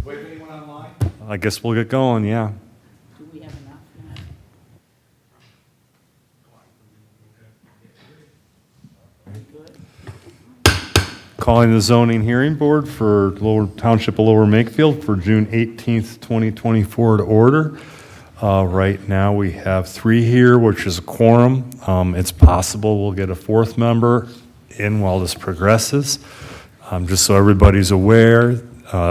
Wait, anyone online? I guess we'll get going, yeah. Do we have enough now? Calling the zoning hearing board for Lower Township of Lower Makefield for June 18th, 2024 to order. Right now, we have 3 here, which is a quorum. It's possible we'll get a 4th member in while this progresses. Just so everybody's aware,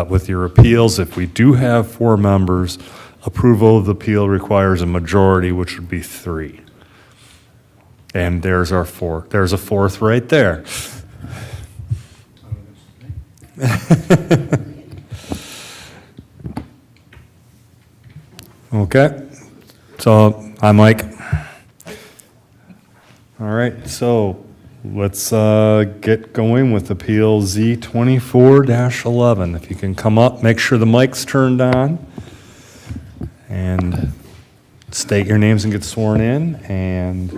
with your appeals, if we do have 4 members, approval of the appeal requires a majority, which would be 3. And there's our 4th. There's a 4th right there. Okay, so I'm Mike. All right, so let's get going with Appeal Z24-11. If you can come up, make sure the mic's turned on, and state your names and get sworn in, and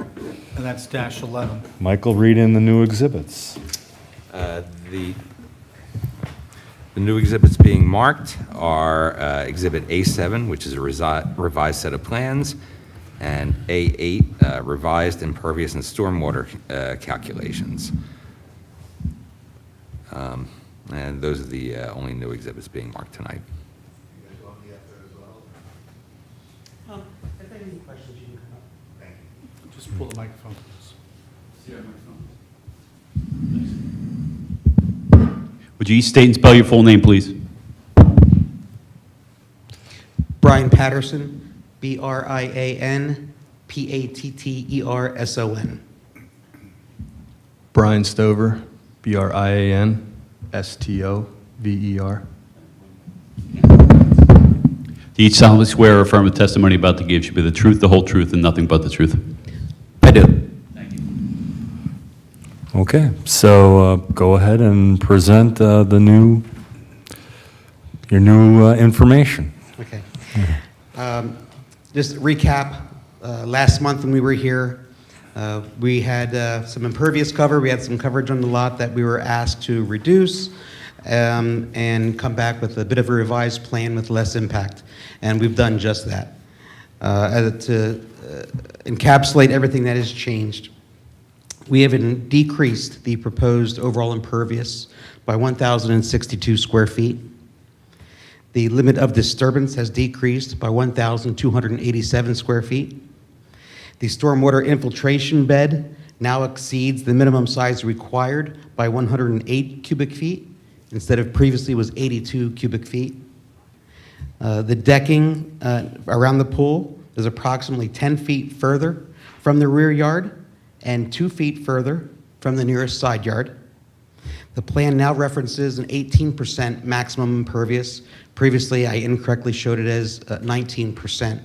that's -11. Michael, read in the new exhibits. The new exhibits being marked are Exhibit A7, which is a revised set of plans, and A8, revised impervious and stormwater calculations. And those are the only new exhibits being marked tonight. If there are any questions, you can come up. Thank you. Just pull the microphone, please. Would you state and spell your full name, please? Brian Patterson, BrianPatterson. Brian Stover, BrianStover. Do you solemnly swear or affirm the testimony about to give should be the truth, the whole truth, and nothing but the truth? I do. Okay, so go ahead and present your new information. Okay. Just to recap, last month when we were here, we had some impervious cover. We had some coverage on the lot that we were asked to reduce and come back with a bit of a revised plan with less impact. And we've done just that. To encapsulate everything that has changed, we have decreased the proposed overall impervious by 1,062 square feet. The limit of disturbance has decreased by 1,287 square feet. The stormwater infiltration bed now exceeds the minimum size required by 108 cubic feet, instead of previously was 82 cubic feet. The decking around the pool is approximately 10 feet further from the rear yard and 2 feet further from the nearest side yard. The plan now references an 18% maximum impervious. Previously, I incorrectly showed it as 19%.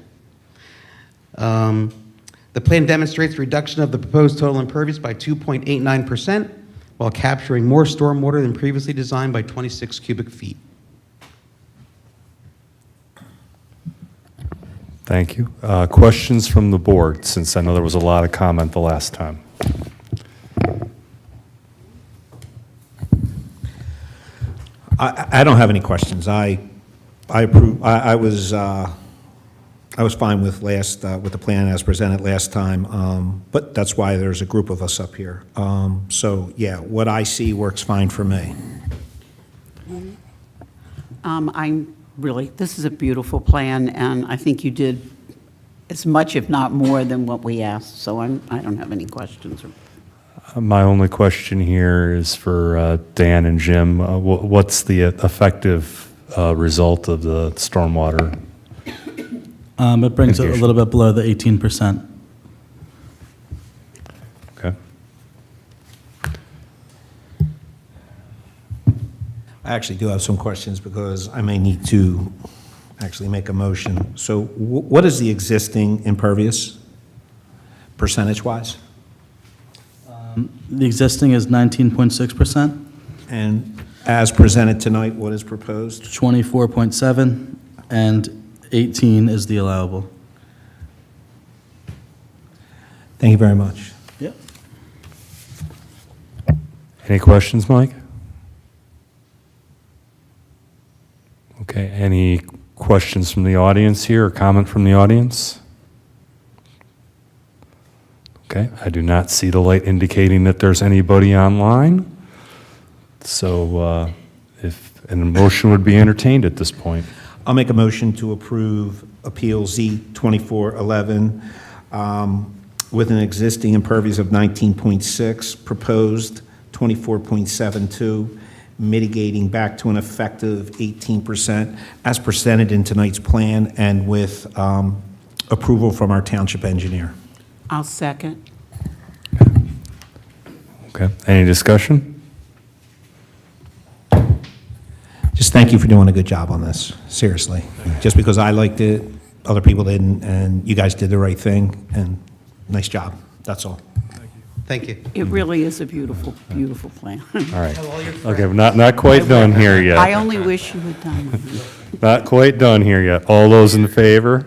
The plan demonstrates reduction of the proposed total impervious by 2.89%, while capturing more stormwater than previously designed by 26 cubic feet. Thank you. Questions from the board, since I know there was a lot of comment the last time. I don't have any questions. I approve. I was fine with with the plan as presented last time, but that's why there's a group of us up here. So yeah, what I see works fine for me. This is a beautiful plan, and I think you did as much, if not more, than what we asked, so I don't have any questions. My only question here is for Dan and Jim. What's the effective result of the stormwater? It brings it a little bit below the 18%. Okay. I actually do have some questions because I may need to actually make a motion. So what is the existing impervious, percentage-wise? The existing is 19.6%, And as presented tonight, what is proposed? 24.7, and 18 is the allowable. Thank you very much. Yep. Any questions, Mike? Okay, Any questions from the audience here or comment from the audience? Okay, I do not see the light indicating that there's anybody online. So if an motion would be entertained at this point. I'll make a motion to approve Appeal Z2411 with an existing impervious of 19.6, proposed 24.72, mitigating back to an effective 18% as presented in tonight's plan and with approval from our township engineer. I'll second. Okay, any discussion? Just thank you for doing a good job on this, seriously. Just because I liked it, other people didn't, and you guys did the right thing, and nice job, that's all. Thank you. It really is a beautiful, beautiful plan. All right. Okay, we're not quite done here yet. I only wish you had done it. Not quite done here yet. All those in favor?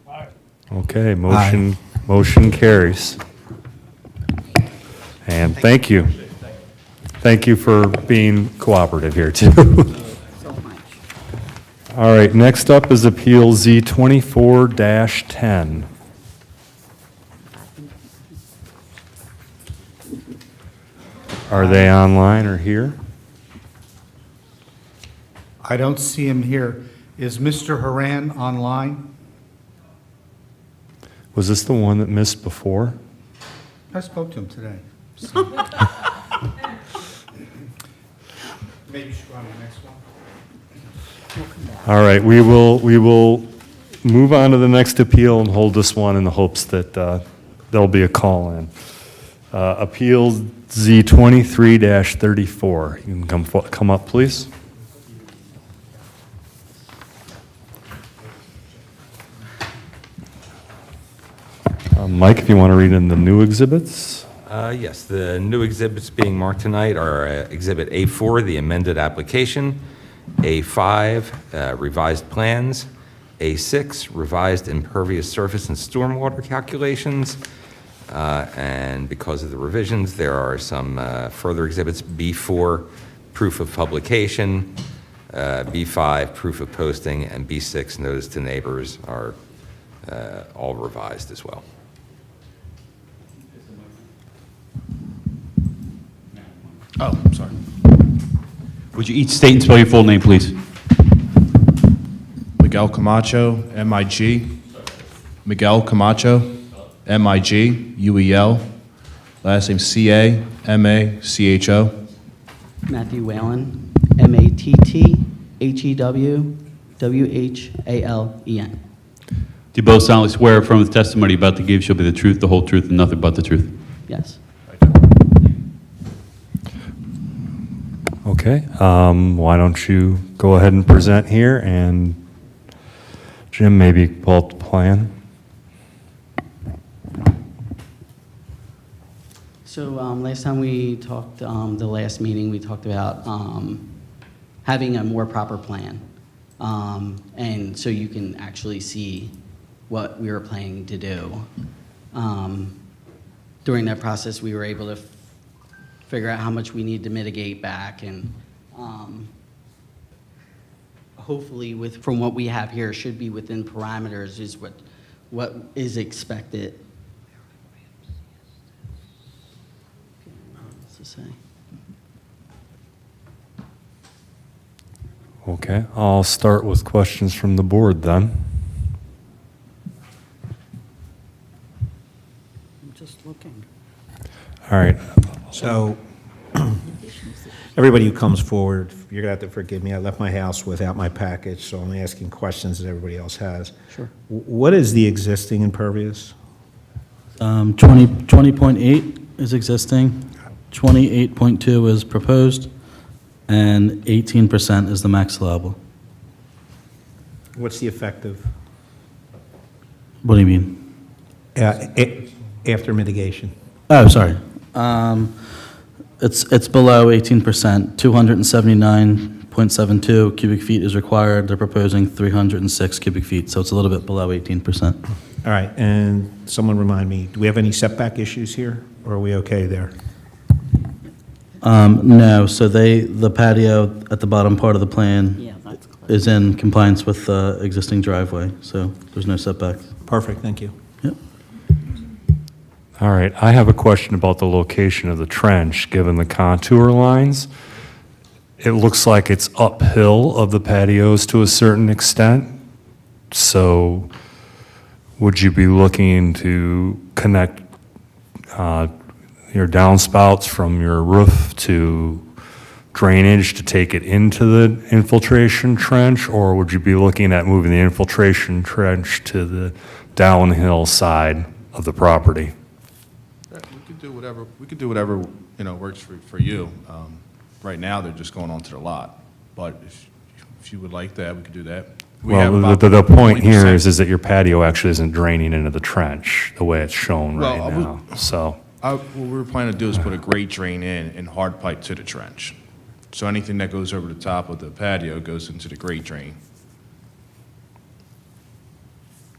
Aye. Okay, motion carries. And thank you. Thank you for being cooperative here, too. So much. All right, next up is Appeal Z24-10. Are they online or here? I don't see him here. Is Mr. Haran online? Was this the one that missed before? I spoke to him today. Maybe you should go on the next one. All right, we will move on to the next appeal and hold this one in the hopes that there'll be a call in. Appeal Z23-34. You can come up, please. Mike, if you want to read in the new exhibits. Yes, the new exhibits being marked tonight are Exhibit A4, the amended application, A5, revised plans, A6, revised impervious surface and stormwater calculations, and because of the revisions, there are some further exhibits, B4, proof of publication, B5, proof of posting, and B6, notice to neighbors, are all revised as well. Oh, sorry. Would you each state and spell your full name, please? Miguel Camacho, M-I-G. Miguel Camacho, M-I-G-U-E-L. Last name C-A-M-A-C-H-O. Matthew Whalen, M-A-T-T-H-E-W-W-H-A-L-E-N. Do you both solemnly swear or affirm the testimony you're about to give shall be the truth, the whole truth, and nothing but the truth? Yes. Okay, why don't you go ahead and present here, and Jim, maybe pull up the plan. So last time we talked, the last meeting, we talked about having a more proper plan. And so you can actually see what we were planning to do. During that process, we were able to figure out how much we need to mitigate back, and hopefully from what we have here should be within parameters is what is expected. What's to say? Okay, I'll start with questions from the board then. I'm just looking. All right, So, everybody who comes forward, you're going to have to forgive me, I left my house without my package, so I'm asking questions that everybody else has. Sure. What is the existing impervious? 20.8 is existing, 28.2 is proposed, and 18% is the max allowable. What's the effective What do you mean? after mitigation? Oh, sorry. It's below 18%, 279.72 cubic feet is required. They're proposing 306 cubic feet, so it's a little bit below 18%. All right, and someone remind me, do we have any setback issues here, or are we okay there? No, so the patio at the bottom part of the plan Yeah, that's close. is in compliance with the existing driveway, so there's no setbacks. Perfect, thank you. Yep. All right, I have a question about the location of the trench, given the contour lines. It looks like it's uphill of the patios to a certain extent. So would you be looking to connect your downspouts from your roof to drainage to take it into the infiltration trench? Or would you be looking at moving the infiltration trench to the downhill side of the property? We could do whatever, works for you. Right now, they're just going onto the lot, but if you would like that, we could do that. We have Well, about the point here 20%. is that your patio actually isn't draining into the trench the way it's shown right Well, now, so. What we were planning to do is put a grate drain in and hard pipe to the trench. So anything that goes over the top of the patio goes into the grate drain.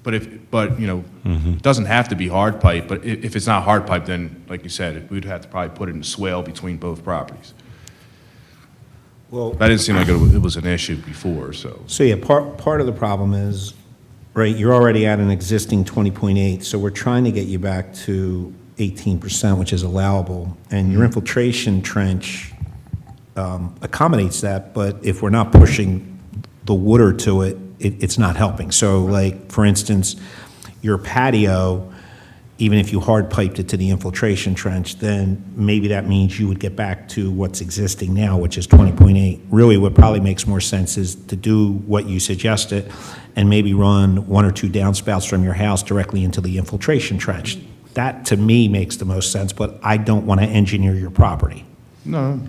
But it doesn't have to be hard pipe, but if it's not hard pipe, then, like you said, we'd have to probably put it in a swale between both properties. Well, That didn't seem like it was an issue before, so. so yeah, part of the problem is, right, you're already at an existing 20.8, so we're trying to get you back to 18%, which is allowable, and your infiltration trench accommodates that, but if we're not pushing the water to it, it's not helping. So like, for instance, your patio, even if you hard piped it to the infiltration trench, then maybe that means you would get back to what's existing now, which is 20.8. Really, what probably makes more sense is to do what you suggested and maybe run one or two downspouts from your house directly into the infiltration trench. That, to me, makes the most sense, but I don't want to engineer your property. No,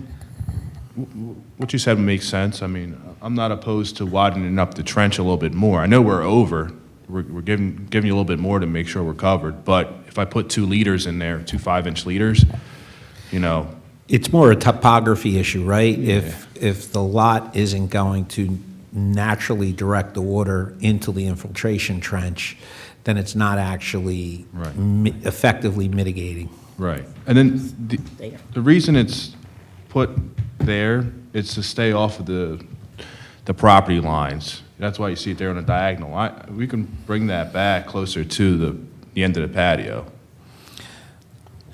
what you said makes sense. I mean, I'm not opposed to widening up the trench a little bit more. I know we're over. We're giving you a little bit more to make sure we're covered. But if I put 2 liters in there, 2 5-inch liters, It's more a topography issue, right? If the lot isn't going to naturally direct the water into the infiltration trench, then it's not actually Right. effectively mitigating. Right. And then the reason it's put there is to stay off of the property lines. That's why you see it there on a diagonal. We can bring that back closer to the end of the patio.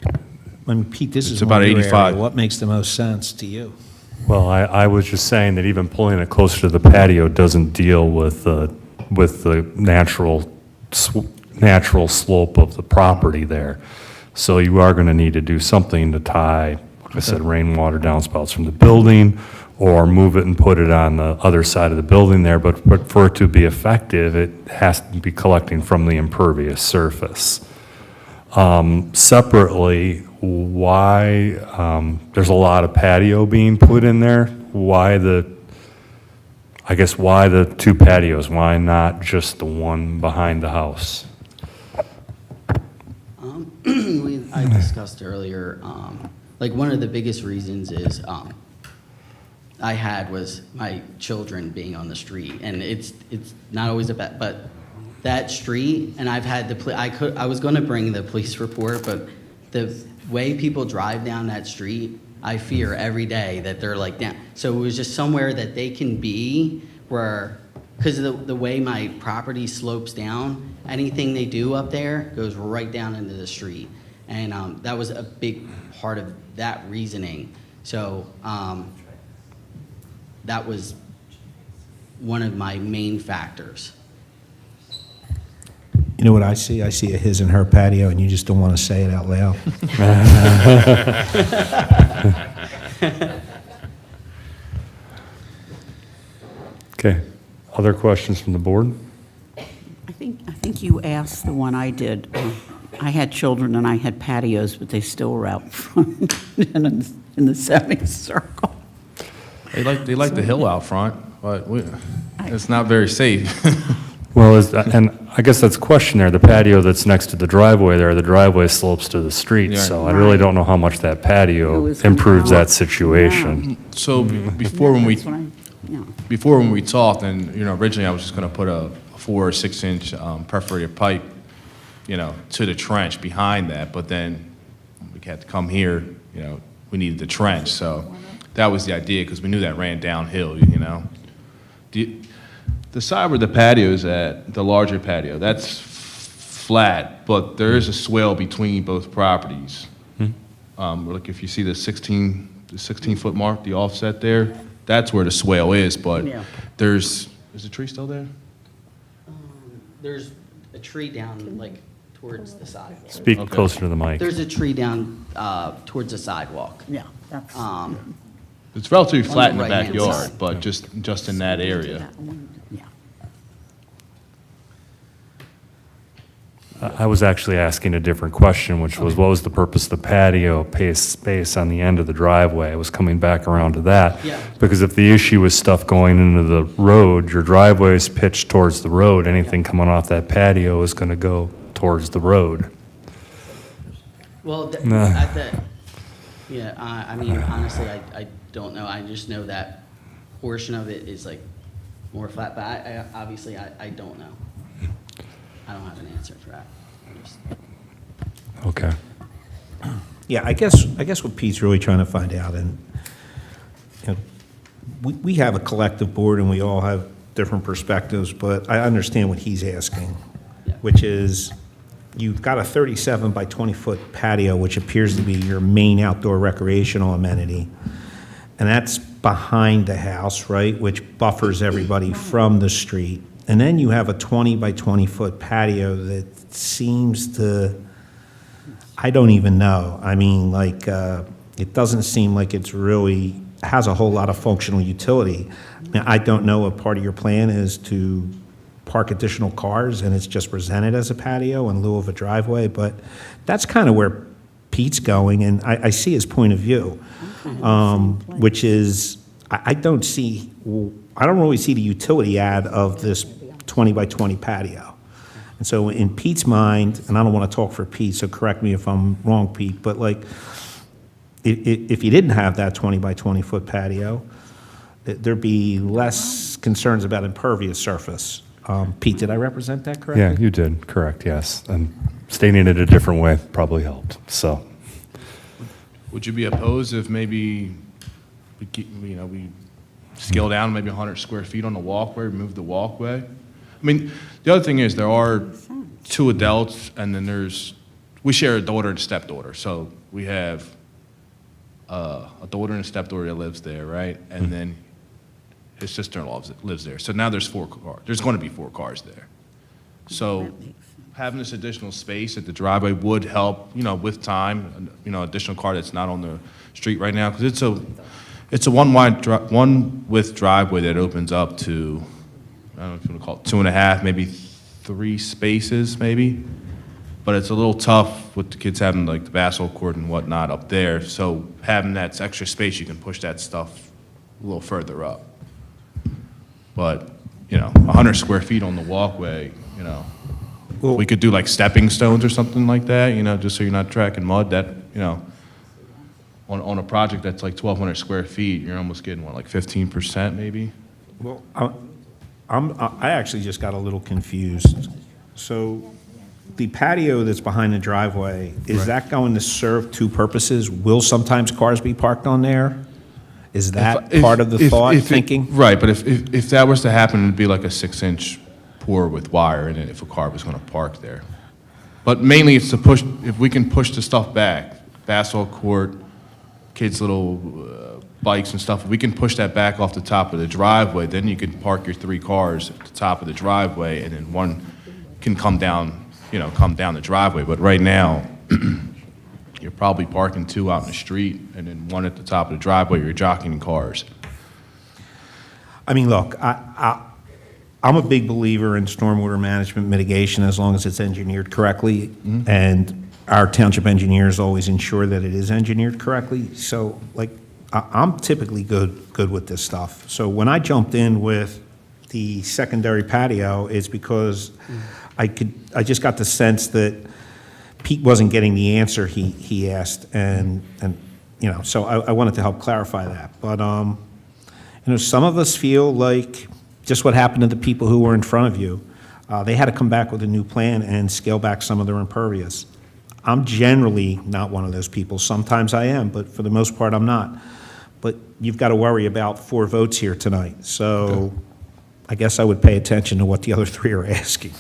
I mean, Pete, this It's is about more your 85. area. What makes the most sense to you? Well, I was just saying that even pulling it closer to the patio doesn't deal with the natural slope of the property there. So you are going to need to do something to tie, like I said, rainwater downspouts from the building, or move it and put it on the other side of the building there. But for it to be effective, it has to be collecting from the impervious surface. Separately, why, there's a lot of patio being put in there. Why the 2 patios? Why not just the one behind the house? I discussed earlier, like one of the biggest reasons is I had was my children being on the street, and it's not always a bad, but that street, and I've had I was going to bring the police report, but the way people drive down that street, I fear every day that they're like down. So it was just somewhere that they can be where, because of the way my property slopes down, anything they do up there goes right down into the street. And that was a big part of that reasoning. So that was one of my main factors. You know what I see? I see a his and her patio, and you just don't want to say it out loud. Okay, other questions from the board? I think you asked the one I did. I had children and I had patios, but they still were out front in the semicircle. They like the hill out front, but it's not very safe. Well, and I guess that's a question there. The patio that's next to the driveway there, the driveway slopes to the street, Yeah. so I really don't know how much that It patio was improves out. that situation. So before when That's what yeah. we talked, and originally I was just going to put a 4 or 6 inch perforated pipe, to the trench behind that. But then we had to come here. We needed the trench, so that was the idea because we knew that ran downhill. The side where the patio is at, the larger patio, that's flat, but there is a swale between both properties. Like if you see the 16-foot mark, the offset there, that's where the swale is, but Yeah. is the tree still there? There's a tree down, like, towards the sidewalk. Speak Okay. closer to the mic. There's a tree down towards the sidewalk. Yeah, that's. It's relatively On flat the in the right-hand backyard, side. but just in that area. Yeah. I was actually asking a different question, which was, what was the purpose of the patio space on the end of the driveway? I was coming back around to that. Yeah. Because if the issue is stuff going into the road, your driveway is pitched towards the road, anything coming off that patio is going to go towards the road. Well, Nah. at the, yeah, I mean, honestly, I don't know. I just know that portion of it is like more flat, but I obviously, I don't know. I don't have an answer for that. I just- Okay. Yeah, I guess what Pete's really trying to find out, and, you know, we have a collective board and we all have different perspectives, but I understand what he's asking, Yeah. which is, you've got a 37 by 20-foot patio, which appears to be your main outdoor recreational amenity, and that's behind the house, right, which buffers everybody from the street. And then you have a 20 by 20-foot patio that seems to, I don't even know. I mean, like, it doesn't seem like it's really, has a whole lot of functional utility. I mean, I don't know if part of your plan is to park additional cars and it's just presented as a patio in lieu of a driveway, but that's kind of where Pete's going, and I see his point of view, which is, I don't really see the utility add of this 20 by 20 patio. And so in Pete's mind, and I don't want to talk for Pete, so correct me if I'm wrong, Pete, but like, if you didn't have that 20 by 20 foot patio, there'd be less concerns about impervious surface. Pete, did I represent that correctly? Yeah, you did, correct, yes. And stating it a different way probably helped, so. Would you be opposed if maybe we scale down maybe 100 square feet on the walkway, remove the walkway? I mean, the other thing is there are two adults, and then we share a daughter and stepdaughter. So we have a daughter and a stepdaughter that lives there, right? And then his sister-in-law lives there. So now there's 4 cars. There's going to be 4 cars there. So having this additional space at the driveway would help, with time, additional car that's not on the street right now, because it's a one-width driveway that opens up to, I don't know if you want to call it 2.5, maybe 3 spaces, maybe. But it's a little tough with the kids having like the basketball court and whatnot up there. So having that extra space, you can push that stuff a little further up. But, 100 square feet on the walkway, we could do like stepping stones or something like that, just so you're not tracking mud. That, on a project that's like 1,200 square feet, you're almost getting, like 15% maybe? Well, I actually just got a little confused. So the patio that's behind the driveway, is that going to serve 2 purposes? Will sometimes cars be parked on there? Is that part of the thought, thinking? Right, but if that was to happen, it'd be like a 6-inch pour with wire in it if a car was going to park there. But mainly it's to push, if we can push the stuff back, basketball court, kids' little bikes and stuff, if we can push that back off the top of the driveway, then you can park your 3 cars at the top of the driveway, and then one can come down the driveway. But right now, you're probably parking 2 out in the street, and then 1 at the top of the driveway, you're jockeying cars. I mean, look, I'm a big believer in stormwater management mitigation as long as it's engineered correctly, and our township engineers always ensure that it is engineered correctly. So, like, I'm typically good with this stuff. So when I jumped in with the secondary patio, it's because I just got the sense that Pete wasn't getting the answer he asked, and so I wanted to help clarify that. But some of us feel like just what happened to the people who were in front of you. They had to come back with a new plan and scale back some of their impervious. I'm generally not one of those people. Sometimes I am, but for the most part, I'm not. But you've got to worry about 4 votes here tonight. So I guess I would pay attention to what the other three are asking.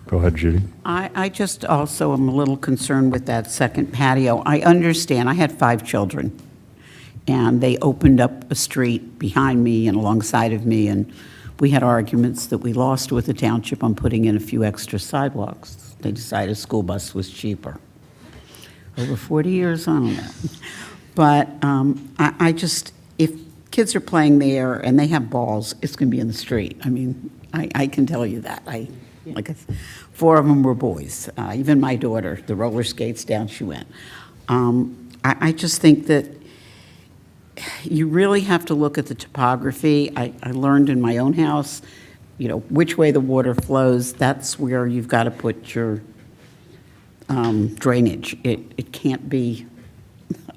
Go ahead, Judy. I just also am a little concerned with that second patio. I understand, I had 5 children, and they opened up a street behind me and alongside of me, and we had arguments that we lost with the township on putting in a few extra sidewalks. They decided a school bus was cheaper. Over 40 years on that. But I just, if kids are playing there and they have balls, it's going to be in the street. I mean, I can tell you that. Like 4 of them were boys. Even my daughter, the roller skates, down she went. I just think that you really have to look at the topography. I learned in my own house, which way the water flows, that's where you've got to put your drainage. It can't be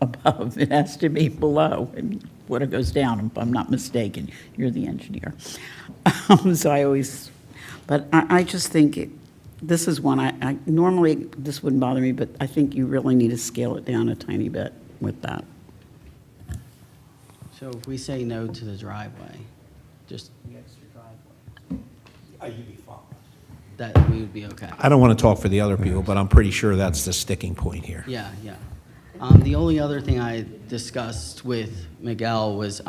above, it has to be below, and water goes down, if I'm not mistaken. You're the engineer. So I always, but I just think this is one, I normally, this wouldn't bother me, but I think you really need to scale it down a tiny bit with that. So if we say no to the driveway, just the extra driveway, You'd be fine. that we would be okay? I don't want to talk for the other people, but I'm pretty sure that's the sticking point here. Yeah, yeah. The only other thing I discussed with Miguel was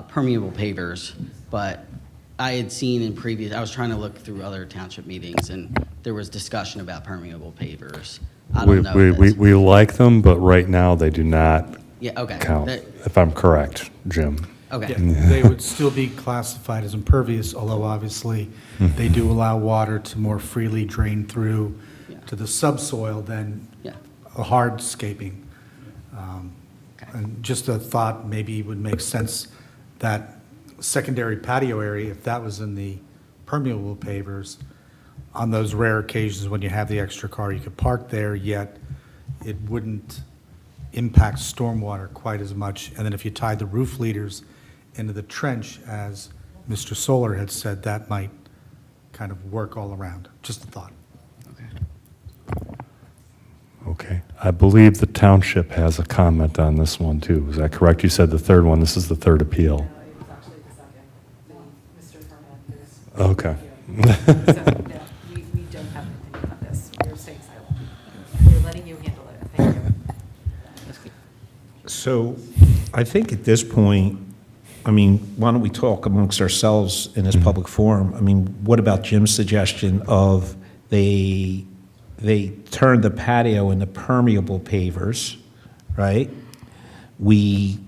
permeable pavers, but I had seen in previous, I was trying to look through other township meetings, and there was discussion about permeable pavers. I don't know. if that's- We like them, but right now they do not Yeah, okay. count, if I'm correct, Jim. Okay. Yeah, they would still be classified as impervious, although obviously they do allow water to more freely drain through Yeah. to the subsoil than Yeah. a hardscaping. Okay. And just a thought, maybe it would make sense that secondary patio area, if that was in the permeable pavers, on those rare occasions when you have the extra car, you could park there, yet it wouldn't impact stormwater quite as much. And then if you tied the roof leaders into the trench, as Mr. Solar had said, that might kind of work all around. Just a thought. Okay. I believe the township has a comment on this one, too. Is that correct? You said the third one. This is the third appeal. It was actually the second, Mr. Fernandez. Okay. So, no, we don't have anything about this. We're staying silent. We're letting you handle it. Thank you. So I think at this point, I mean, why don't we talk amongst ourselves in this public forum? I mean, what about Jim's suggestion of they turn the patio into permeable pavers, right? We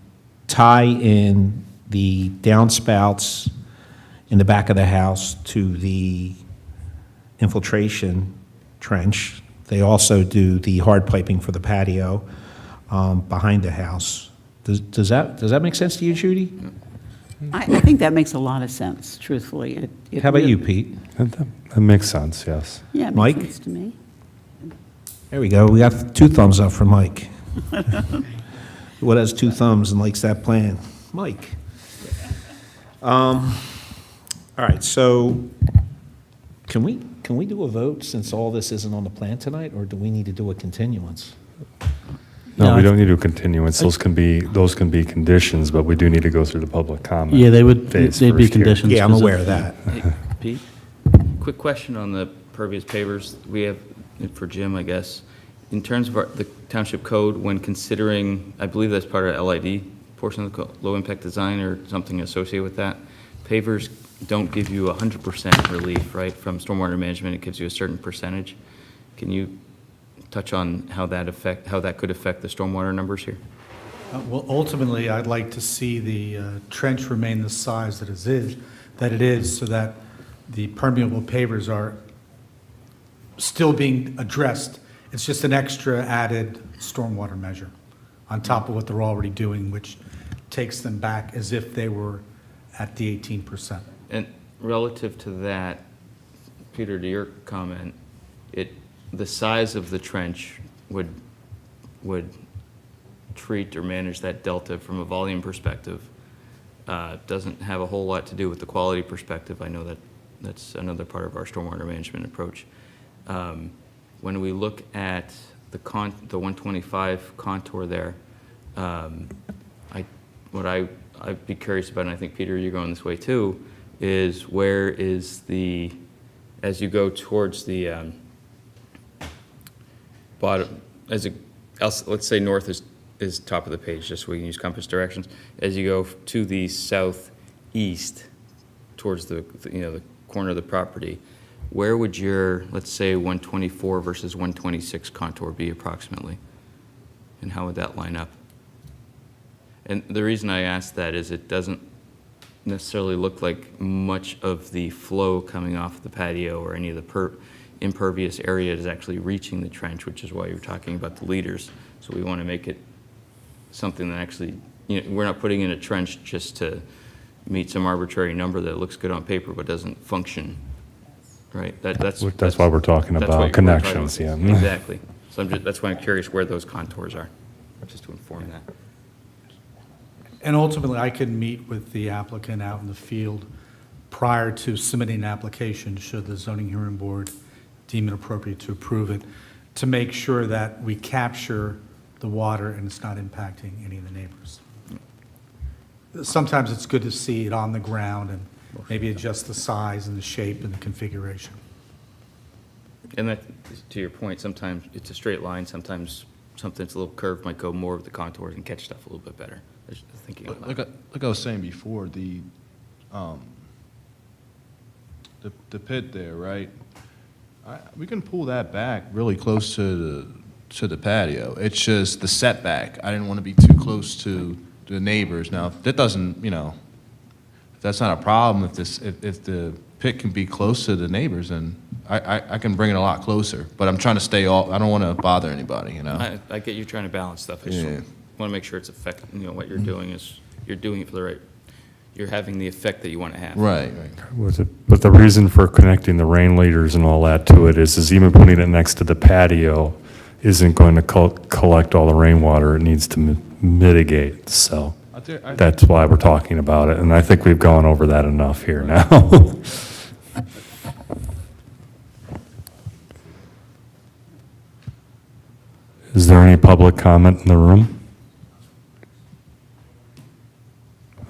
tie in the downspouts in the back of the house to the infiltration trench. They also do the hard piping for the patio behind the house. Does that make sense to you, Judy? I think that makes a lot of sense, truthfully. It How about really- you, Pete? That makes sense, yes. Yeah, it Mike? makes sense to me. There we go. We got 2 thumbs up from Mike. What has 2 thumbs and likes that plan? Mike. All right, so can we do a vote since all this isn't on the plan tonight, or do we need to do a continuance? No, No, we I- don't need to do continuance. Those can be conditions, but we do need to go through the public comment. Yeah, they'd be phase first here. conditions. Yeah, I'm 'cause aware if- of that. Hey, Pete, quick question on the pervious pavers. We have, for Jim, I guess, in terms of the township code, when considering, I believe that's part of LID portion of the low-impact design or something associated with that, pavers don't give you 100% relief, right, from stormwater management. It gives you a certain percentage. Can you touch on how that could affect the stormwater numbers here? Well, ultimately, I'd like to see the trench remain the size that it is, so that the permeable pavers are still being addressed. It's just an extra added stormwater measure on top of what they're already doing, which takes them back as if they were at the 18%. And relative to that, Peter, to your comment, the size of the trench would treat or manage that delta from a volume perspective. Doesn't have a whole lot to do with the quality perspective. I know that's another part of our stormwater management approach. When we look at the 125 contour there, I'd be curious about, and I think, Peter, you're going this way too, is where is the, as you go towards the bottom, let's say north is top of the page, just so we can use compass directions. As you go to the southeast, towards the corner of the property, where would your, let's say, 124 versus 126 contour be approximately? And how would that line up? And the reason I ask that is it doesn't necessarily look like much of the flow coming off the patio or any of the impervious area is actually reaching the trench, which is why you're talking about the leaders. So we want to make it something that actually, we're not putting in a trench just to meet some arbitrary number that looks good on paper but doesn't function, right? That's why we're talking that's about what we're connections, talking about. yeah. Exactly. So that's why I'm curious where those contours are, just to inform that. And ultimately, I could meet with the applicant out in the field prior to submitting an application, should the zoning hearing board deem it appropriate to approve it, to make sure that we capture the water and it's not impacting any of the neighbors. Sometimes it's good to see it on the ground and maybe adjust the size and the shape and the configuration. And that, to your point, sometimes it's a straight line, sometimes something that's a little curved might go more of the contours and catch stuff a little bit better. Just thinking of that. Like I was saying before, the pit there, right? We can pull that back really close to the patio. It's just the setback. I didn't want to be too close to the neighbors. Now, if that doesn't, if that's not a problem, if the pit can be close to the neighbors, then I can bring it a lot closer. But I'm trying to stay off. I don't want to bother anybody, I get you trying to balance stuff. I just want to make sure it's effective. What you're doing is, you're doing it for the right, you're having the effect that you want to have. Right. But the reason for connecting the rain leaders and all that to it is even putting it next to the patio isn't going to collect all the rainwater it needs to mitigate. So that's why we're talking about it. And I think we've gone over that enough here now. Is there any public comment in the room?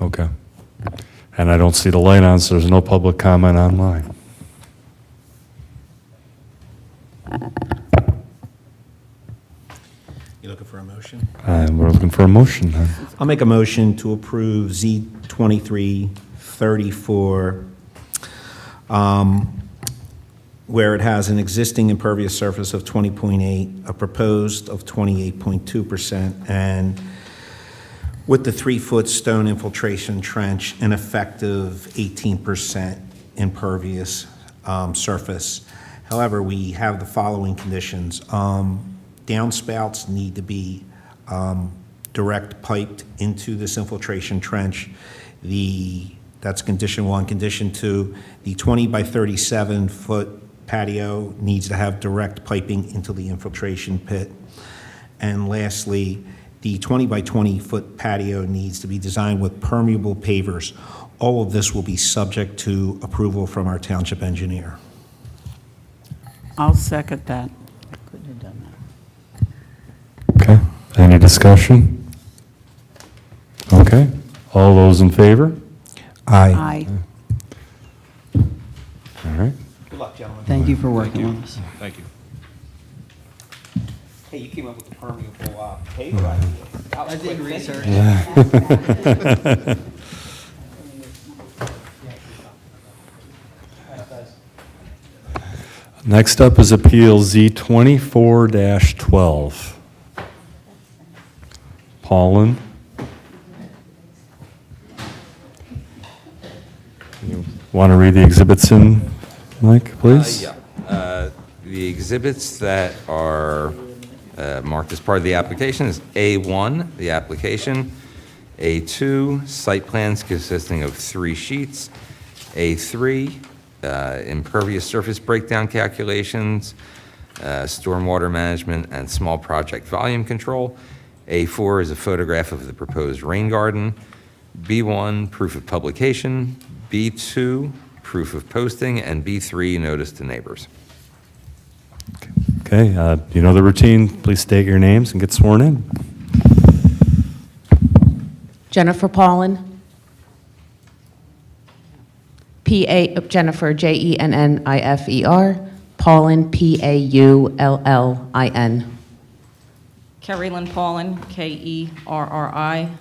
Okay. And I don't see the light on, so there's no public comment online. You looking for a motion? And we're looking for a motion then. I'll make a motion to approve Z2334, where it has an existing impervious surface of 20.8, a proposed of 28.2%, and with the 3-foot stone infiltration trench, an effective 18% impervious surface. However, we have the following conditions. Downspouts need to be direct piped into this infiltration trench. That's condition 1. Condition 2, the 20 by 37-foot patio needs to have direct piping into the infiltration pit. And lastly, the 20 by 20-foot patio needs to be designed with permeable pavers. All of this will be subject to approval from our township engineer. I'll second that. I couldn't have done that. Okay. Any discussion? Okay. All those in favor? Aye. All right. Good luck, gentlemen. Thank you for working on this. Thank you. Hey, you came up with the permeable paver idea. I did research. Next up is Appeal Z24-12. Paulin? You want to read the exhibits in, Mike, please? The exhibits that are marked as part of the application is A1, the application, A2, site plans consisting of 3 sheets, A3, impervious surface breakdown calculations, stormwater management, and small project volume control. A4 is a photograph of the proposed rain garden. B1, proof of publication. B2, proof of posting. And B3, notice to neighbors. Okay, you know the routine. Please state your names and get sworn in. Jennifer Paulin. Jennifer, Jennifer. Paulin, Paullin. Kerry Lynn Paulin, Kerrylynne, Paullin.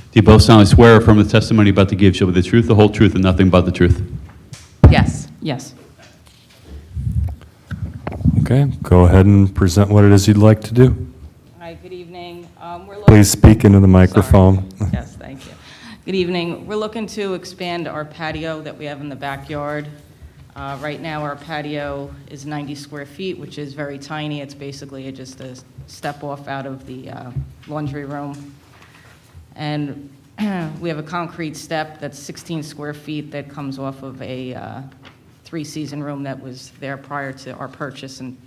Do you both solemnly swear or affirm the testimony about to give shall be the truth, the whole truth, and nothing but the truth? Yes. Yes. Okay, go ahead and present what it is you'd like to do. Hi, good evening. We're looking- Please speak into the microphone. Sorry. Yes, thank you. Good evening. We're looking to expand our patio that we have in the backyard. Right now, our patio is 90 square feet, which is very tiny. It's basically just a step off out of the laundry room. And we have a concrete step that's 16 square feet that comes off of a three-season room that was there prior to our purchase in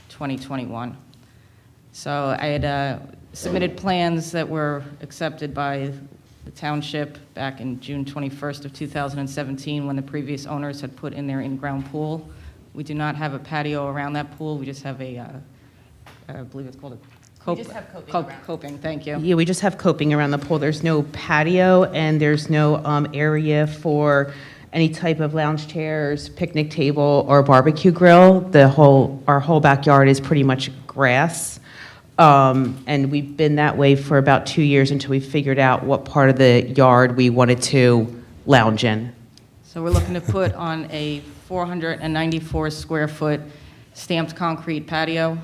2021. So I had submitted plans that were accepted by the township back in June 21st of 2017 when the previous owners had put in their in-ground pool. We do not have a patio around that pool. We just have a, I believe it's called a We just have coping around. coping, thank you. Yeah, we just have coping around the pool. There's no patio, and there's no area for any type of lounge chairs, picnic table, or barbecue grill. Our whole backyard is pretty much grass. And we've been that way for about 2 years until we figured out what part of the yard we wanted to lounge in. So we're looking to put on a 494 square foot stamped concrete patio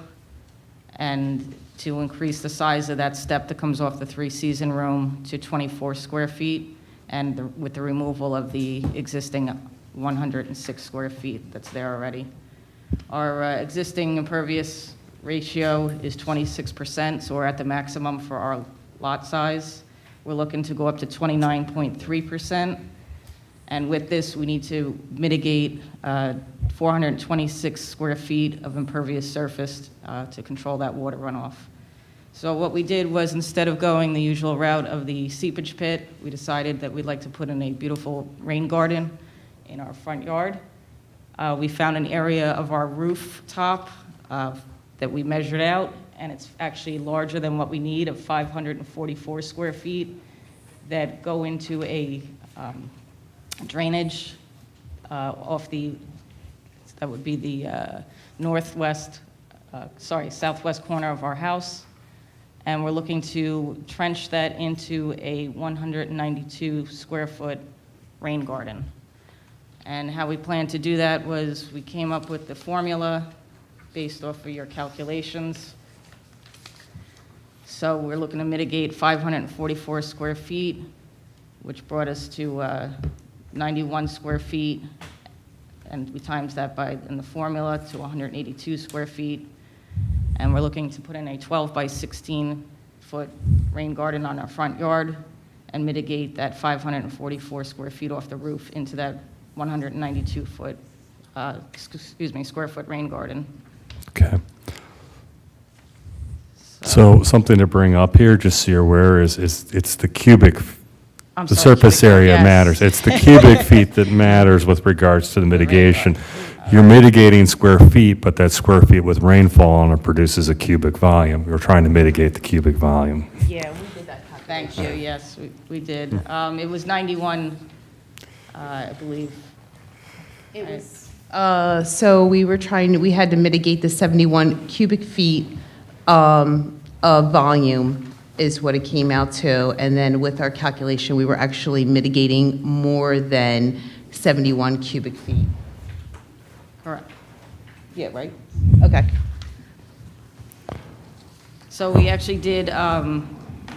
and to increase the size of that step that comes off the three-season room to 24 square feet and with the removal of the existing 106 square feet that's there already. Our existing impervious ratio is 26%, so we're at the maximum for our lot size. We're looking to go up to 29.3%. And with this, we need to mitigate 426 square feet of impervious surface to control that water runoff. So what we did was, instead of going the usual route of the seepage pit, we decided that we'd like to put in a beautiful rain garden in our front yard. We found an area of our rooftop that we measured out, and it's actually larger than what we need, of 544 square feet, that go into a drainage off the, that would be the southwest corner of our house. And we're looking to trench that into a 192 square foot rain garden. And how we plan to do that was we came up with the formula based off of your calculations. So we're looking to mitigate 544 square feet, which brought us to 91 square feet, and we times that by, in the formula, to 182 square feet. And we're looking to put in a 12 by 16 foot rain garden on our front yard and mitigate that 544 square feet off the roof into that 192 foot, square foot rain garden. Okay. So something to bring up here, just so you're aware, is it's the cubic, I'm the sorry, surface cubic, area yes. matters. It's the cubic feet that matters with regards to the mitigation. You're mitigating square feet, but that square feet with rainfall on it produces a cubic volume. We're trying to mitigate the cubic volume. Yeah, we did that calculation. Thank you, yes, we did. It was 91, I believe. It was. So we had to mitigate the 71 cubic feet of volume is what it came out to. And then with our calculation, we were actually mitigating more than 71 cubic feet. Correct. Yeah, right? Okay. So we actually did,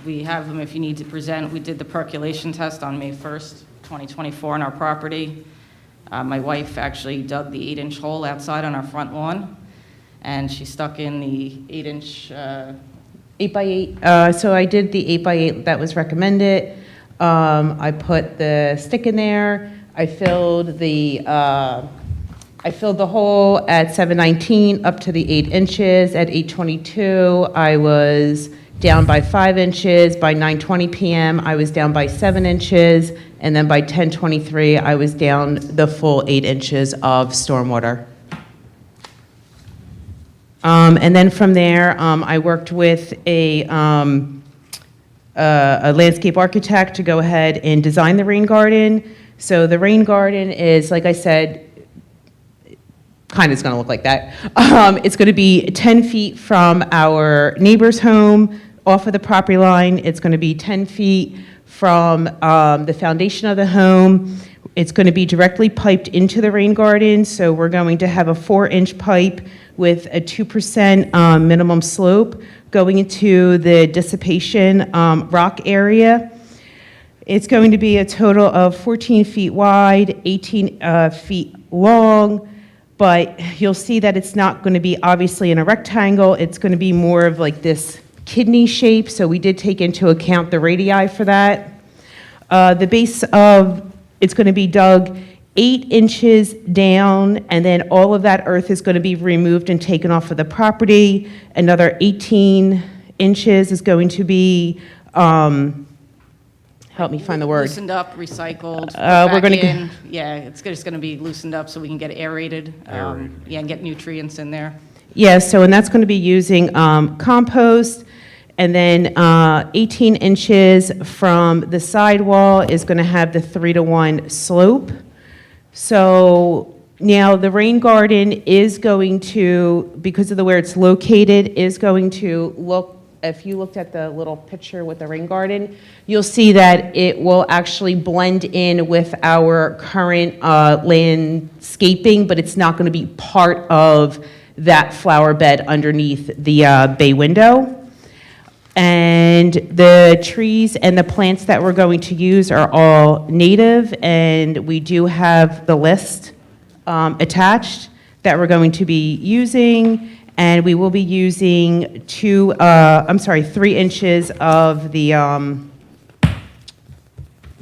we have them if you need to present. We did the percolation test on May 1st, 2024 on our property. My wife actually dug the 8-inch hole outside on our front lawn, and she stuck in the 8-inch. 8 by 8. So I did the 8 by 8 that was recommended. I put the stick in there. I filled the hole at 719 up to the 8 inches. At 822, I was down by 5 inches. By 9:20 p.m., I was down by 7 inches. And then by 10:23, I was down the full 8 inches of stormwater. And then from there, I worked with a landscape architect to go ahead and design the rain garden. So the rain garden is, like I said, kind of is going to look like that. It's going to be 10 feet from our neighbor's home off of the property line. It's going to be 10 feet from the foundation of the home. It's going to be directly piped into the rain garden. So we're going to have a 4-inch pipe with a 2% minimum slope going into the dissipation rock area. It's going to be a total of 14 feet wide, 18 feet long, but you'll see that it's not going to be obviously in a rectangle. It's going to be more of like this kidney shape, so we did take into account the radii for that. The base of it's going to be dug 8 inches down, and then all of that earth is going to be removed and taken off of the property. Another 18 inches is going to be, help me find the word. Loosened up, recycled, We're back gonna go- in. Yeah, it's just going to be loosened up so we can get aerated. Yeah, and get nutrients in there. Yeah, so, and that's going to be using compost, and then 18 inches from the sidewall is going to have the 3-to-1 slope. So now the rain garden is going to, because of the where it's located, is going to look, if you looked at the little picture with the rain garden, you'll see that it will actually blend in with our current landscaping, but it's not going to be part of that flower bed underneath the bay window. And the trees and the plants that we're going to use are all native, and we do have the list attached that we're going to be using, and we will be using 3 inches of the,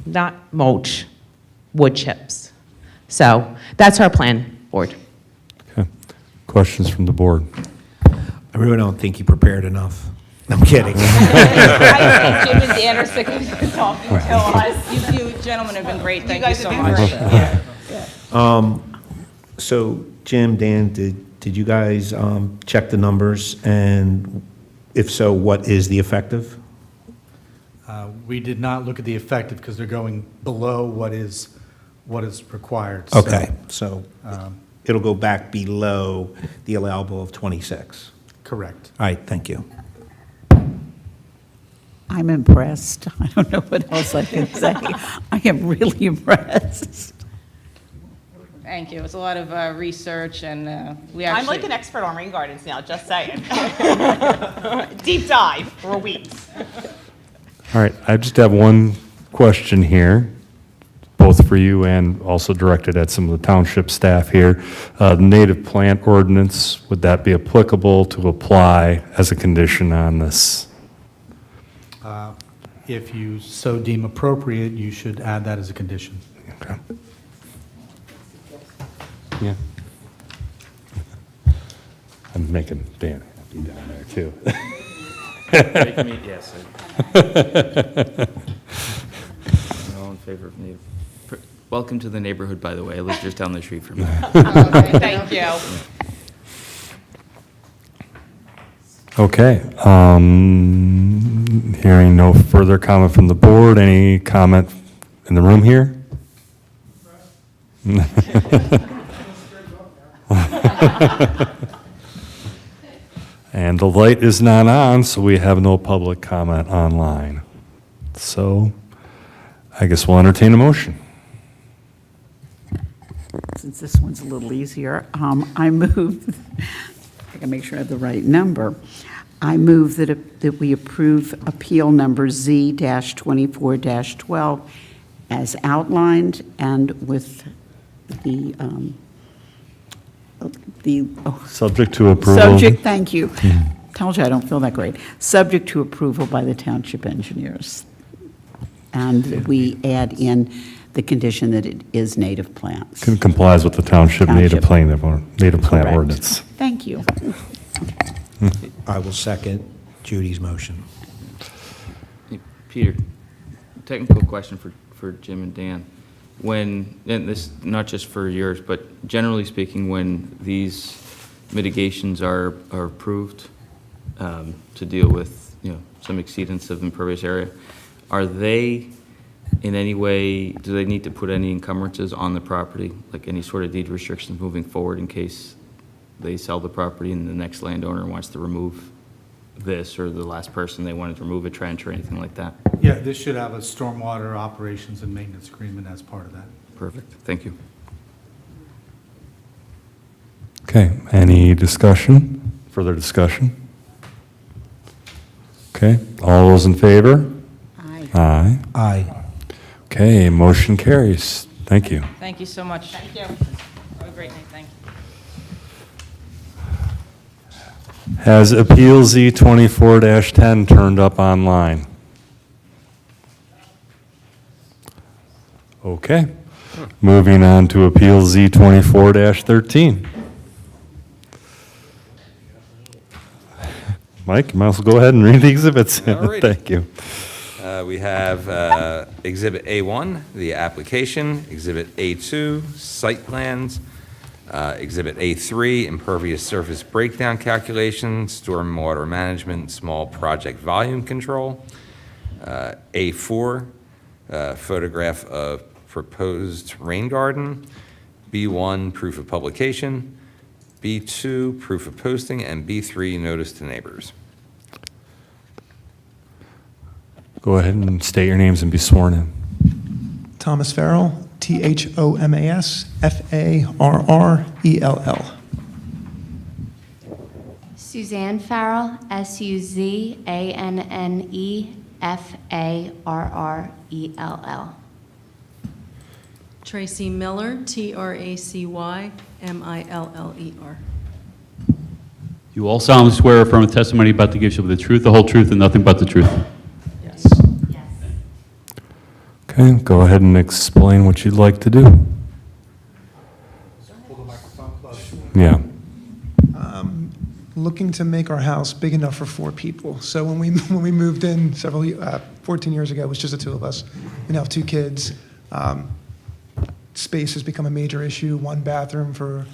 not mulch, wood chips. So that's our plan, board. Okay. Questions from the board? I really don't think you prepared enough. I'm kidding. I think Jim and Dan are sick of talking to us. You gentlemen have been great. Thank you guys so have been much. great. So, Jim, Dan, did you guys check the numbers? And if so, what is the effective? We did not look at the effective because they're going below what is required. So, Okay, so it'll go back below the allowable of 26. correct. All right, thank you. I'm impressed. I don't know what else I can say. I am really impressed. Thank you. It's a lot of research, and we I'm actually... like an expert on rain gardens now, just saying. Deep dive for weeks. All right, I just have one question here, both for you and also directed at some of the township staff here. The native plant ordinance, would that be applicable to apply as a condition on this? If you so deem appropriate, you should add that as a condition. Okay. Yeah. I'm making Dan happy down there, too. Make me, yes. I'm all in favor of native. Welcome to the neighborhood, by the way. I live just down the street from you. Thank you. Okay, hearing no further comment from the board, any comment in the room here? And the light is not on, so we have no public comment online. So I guess we'll entertain a motion. Since this one's a little easier, I move, I can make sure I have the right number. I move that we approve appeal number Z-24-12 as outlined and with the, Subject to approval. subject, thank you. Told you I don't feel that great. Subject to approval by the township engineers. And we add in the condition that it is native plants. Complies with the township native Township. plant Correct. ordinance. Thank you. I will second Judy's motion. Hey, Peter, technical question for Jim and Dan. When, and this, not just for yours, but generally speaking, when these mitigations are approved to deal with, some exceedance of impervious area, are they in any way, do they need to put any encumbrances on the property, like any sort of deed restrictions moving forward in case they sell the property and the next landowner wants to remove this, or the last person they wanted to remove a trench or anything like that? Yeah, this should have a stormwater operations and maintenance agreement as part of that. Perfect, thank you. Okay, any discussion? Further discussion? Okay, all those in favor? Aye. Aye. Aye. Okay, motion carries. Thank you. Thank you so much. Thank you. Have a great night, thank you. Has Appeal Z 24-10 turned up online? Okay. Moving on to Appeal Z 24-13. Mike, you might as well go ahead and read the exhibits. Alrighty. Thank you. We have Exhibit A1, the application, Exhibit A2, site plans, Exhibit A3, impervious surface breakdown calculation, stormwater management, small project volume control, A4, photograph of proposed rain garden, B1, proof of publication, B2, proof of posting, and B3, notice to neighbors. Go ahead and state your names and be sworn in. Thomas Farrell, Thomas Farrell. Suzanne Farrell, Suzanne Tracy Miller, TracyMiller. You all solemnly swear or affirm the testimony about to give shall be the truth, the whole truth, and nothing but the truth. Yes. Okay, go ahead and explain what you'd like to do. Yeah. Looking to make our house big enough for 4 people. So when we moved in 14 years ago, it was just the 2 of us. We now have 2 kids. Space has become a major issue. 1 bathroom for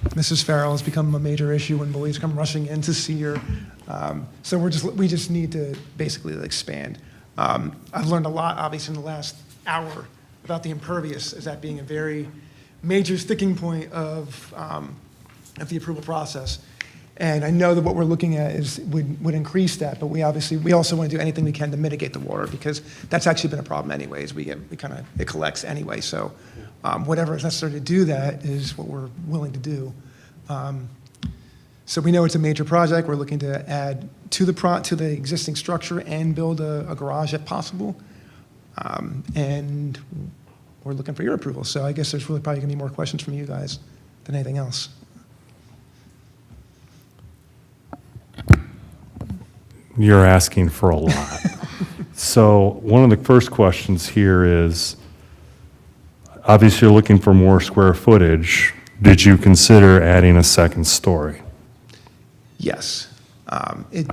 Mrs. Farrell has become a major issue when boys come rushing in to see her. So we just need to basically expand. I've learned a lot, obviously, in the last hour about the impervious as that being a very major sticking point of the approval process. And I know that what we're looking at would increase that, but we also want to do anything we can to mitigate the water, because that's actually been a problem anyways. It collects anyway. So whatever is necessary to do that is what we're willing to do. So we know it's a major project. We're looking to add to the existing structure and build a garage if possible. And we're looking for your approval. So I guess there's really probably gonna be more questions from you guys than anything else. You're asking for a lot. So one of the first questions here is, obviously you're looking for more square footage. Did you consider adding a second story? Yes,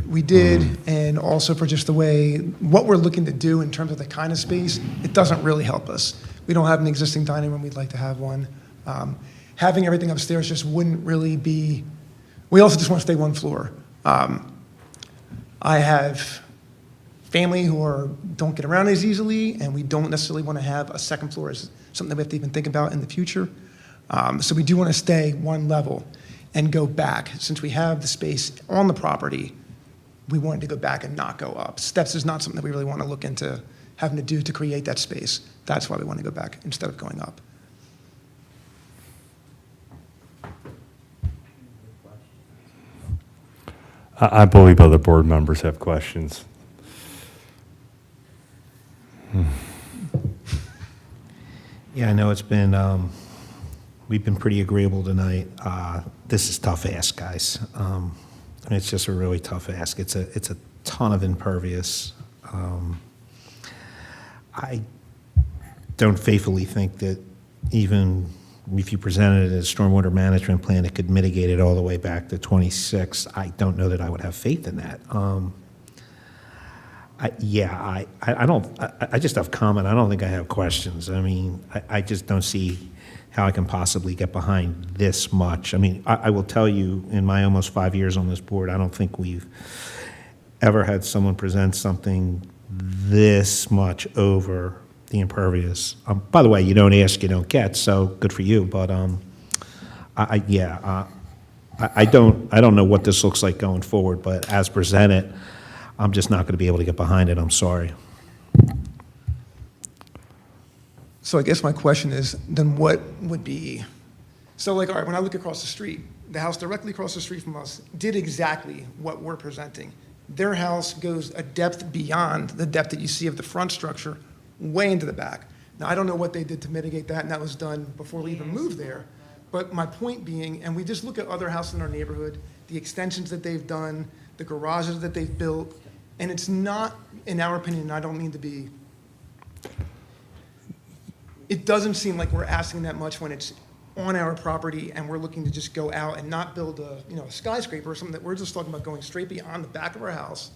we did, and also for just the way, what we're looking to do in terms of the kind of space, it doesn't really help us. We don't have an existing dining room, we'd like to have one. Having everything upstairs just wouldn't really be, we also just want to stay 1 floor. I have family who don't get around as easily, and we don't necessarily want to have a second floor as something that we have to even think about in the future. So we do want to stay 1 level and go back. Since we have the space on the property, we wanted to go back and not go up. Steps is not something that we really want to look into having to do to create that space. That's why we want to go back instead of going up. I believe other board members have questions. Yeah, I know it's been, we've been pretty agreeable tonight. This is tough ask, guys. It's just a really tough ask. It's a ton of impervious. I don't faithfully think that even if you presented a stormwater management plan, it could mitigate it all the way back to 26. I don't know that I would have faith in that. I just have comment. I don't think I have questions. I mean, I just don't see how I can possibly get behind this much. I mean, I will tell you, in my almost 5 years on this board, I don't think we've ever had someone present something this much over the impervious. By the way, you don't ask, you don't get, so good for you, but I don't know what this looks like going forward, but as presented, I'm just not going to be able to get behind it, I'm sorry. So I guess my question is, then what would be, so like, all right, when I look across the street, the house directly across the street from us did exactly what we're presenting. Their house goes a depth beyond the depth that you see of the front structure, way into the back. Now, I don't know what they did to mitigate that, and that was done before we even moved there. But my point being, and we just look at other houses in our neighborhood, the extensions that they've done, the garages that they've built, and it's not, in our opinion, and I don't mean to be, it doesn't seem like we're asking that much when it's on our property and we're looking to just go out and not build a, a skyscraper or something, that we're just talking about going straight beyond the back of our house,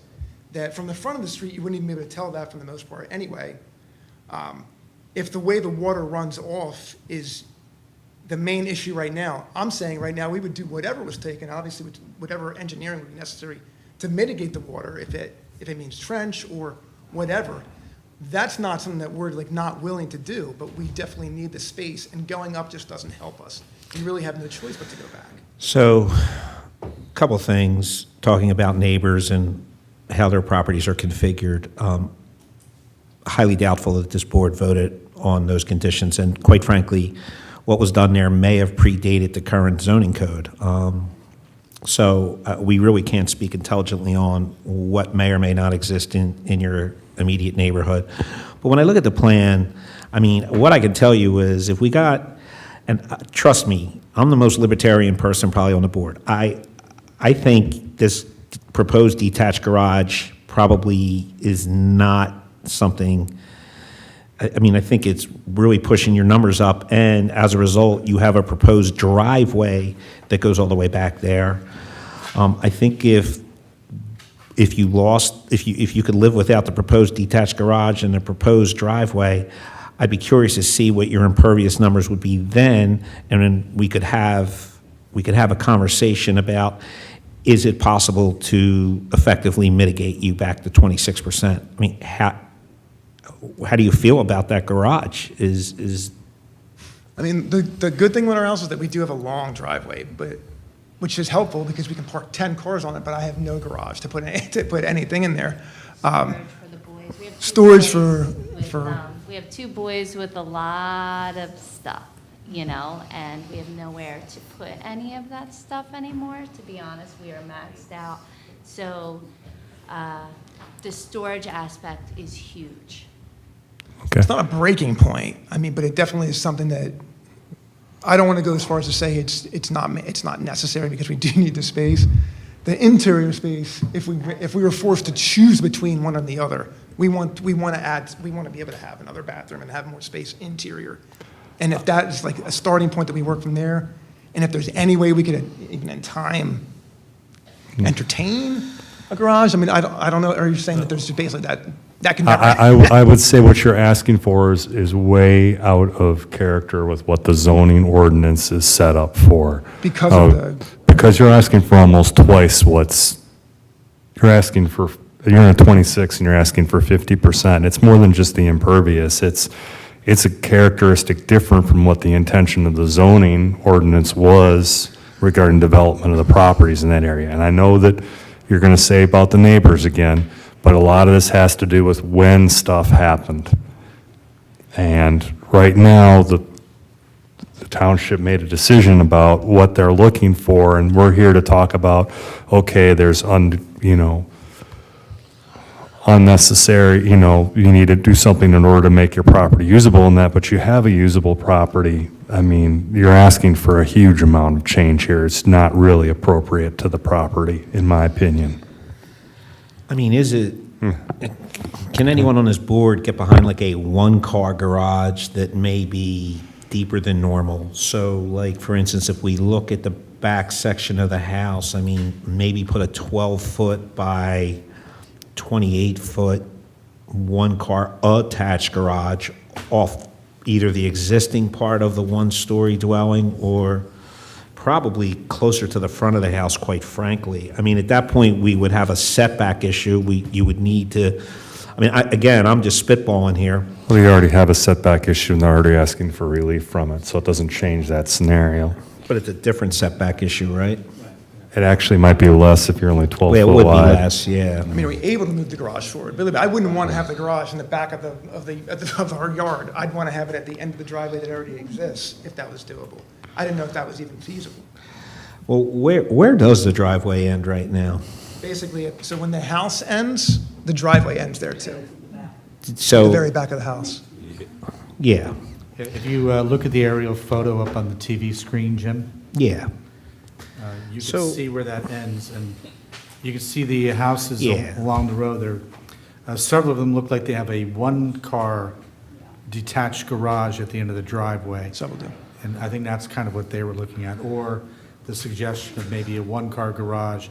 that from the front of the street, you wouldn't even be able to tell that for the most part anyway. If the way the water runs off is the main issue right now, I'm saying right now we would do whatever was taken, obviously whatever engineering would be necessary to mitigate the water, if it means trench or whatever. That's not something that we're like not willing to do, but we definitely need the space, and going up just doesn't help us. We really have no choice but to go back. So, a couple things, talking about neighbors and how their properties are configured. Highly doubtful that this board voted on those conditions, and quite frankly, what was done there may have predated the current zoning code. So we really can't speak intelligently on what may or may not exist in your immediate neighborhood. But when I look at the plan, I mean, what I can tell you is if we got, and trust me, I'm the most libertarian person probably on the board. I think this proposed detached garage probably is not something, I mean, I think it's really pushing your numbers up, and as a result, you have a proposed driveway that goes all the way back there. I think if you could live without the proposed detached garage and the proposed driveway, I'd be curious to see what your impervious numbers would be then, and then we could have a conversation about, is it possible to effectively mitigate you back to 26%? I mean, how do you feel about that garage? I mean, the good thing with our house is that we do have a long driveway, which is helpful because we can park 10 cars on it, but I have no garage to put anything in there. Storage for the boys. We have two boys with a lot of stuff, and we have nowhere to put any of that stuff anymore. To be honest, we are maxed out. So the storage aspect is huge. Okay. It's not a breaking point. I mean, but it definitely is something that I don't want to go as far as to say it's not necessary, because we do need the space. The interior space, if we were forced to choose between one or the other, we want to be able to have another bathroom and have more space interior. And if that is like a starting point that we work from there, and if there's any way we could even in time entertain a garage, I mean, I don't know. Are you saying that there's basically that can never I would say what you're asking for is way out of character with what the zoning ordinance is set up for. Because you're asking for almost twice you're at 26 and you're asking for 50%. It's more than just the impervious. It's a characteristic different from what the intention of the zoning ordinance was regarding development of the properties in that area. And I know that you're going to say about the neighbors again, but a lot of this has to do with when stuff happened. And right now, the township made a decision about what they're looking for, and we're here to talk about, okay, there's unnecessary, you need to do something in order to make your property usable in that, but you have a usable property. I mean, you're asking for a huge amount of change here. It's not really appropriate to the property, in my opinion. I mean, can anyone on this board get behind like a one-car garage that may be deeper than normal? So like, for instance, if we look at the back section of the house, I mean, maybe put a 12-foot by 28-foot one-car attached garage off either the existing part of the one-story dwelling or probably closer to the front of the house, quite frankly. I mean, at that point, we would have a setback issue. You would need to, I mean, again, I'm just spitballing here. Well, you already have a setback issue, and they're already asking for relief from it, so it doesn't change that scenario. But it's a different setback issue, right? It actually might be less if you're only 12 Well, foot it would be wide. less, yeah. I mean, are we able to move the garage forward? Believe me, I wouldn't want to have the garage in the back of our yard. I'd want to have it at the end of the driveway that already exists, if that was doable. I didn't know if that was even feasible. Well, where does the driveway end right now? Basically, so when the house ends, the driveway ends there too. So, The very back of the house. yeah, If you look at the aerial photo up on the TV screen, Jim, yeah. you So- can see where that ends, and you can see the houses Yeah. along the road there. Several of them look like they have a one-car detached garage at the end of the driveway. Several do. And I think that's kind of what they were looking at, or the suggestion of maybe a one-car garage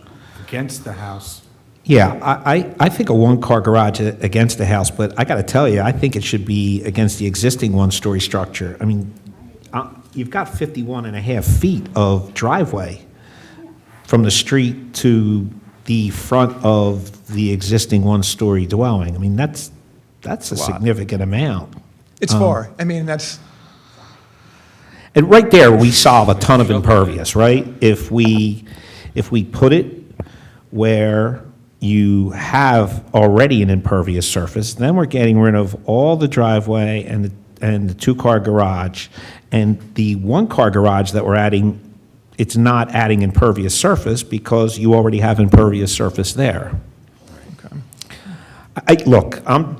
against the house. Yeah, I think a one-car garage against the house, but I got to tell you, I think it should be against the existing one-story structure. I mean, you've got 51 and a half feet of driveway from the street to the front of the existing one-story dwelling. I mean, that's a significant amount. It's far. I mean, that's, And right there, we solve a ton of impervious, right? If we put it where you have already an impervious surface, then we're getting rid of all the driveway and the two-car garage. And the one-car garage that we're adding, it's not adding impervious surface because you already have impervious surface there. Look, I'm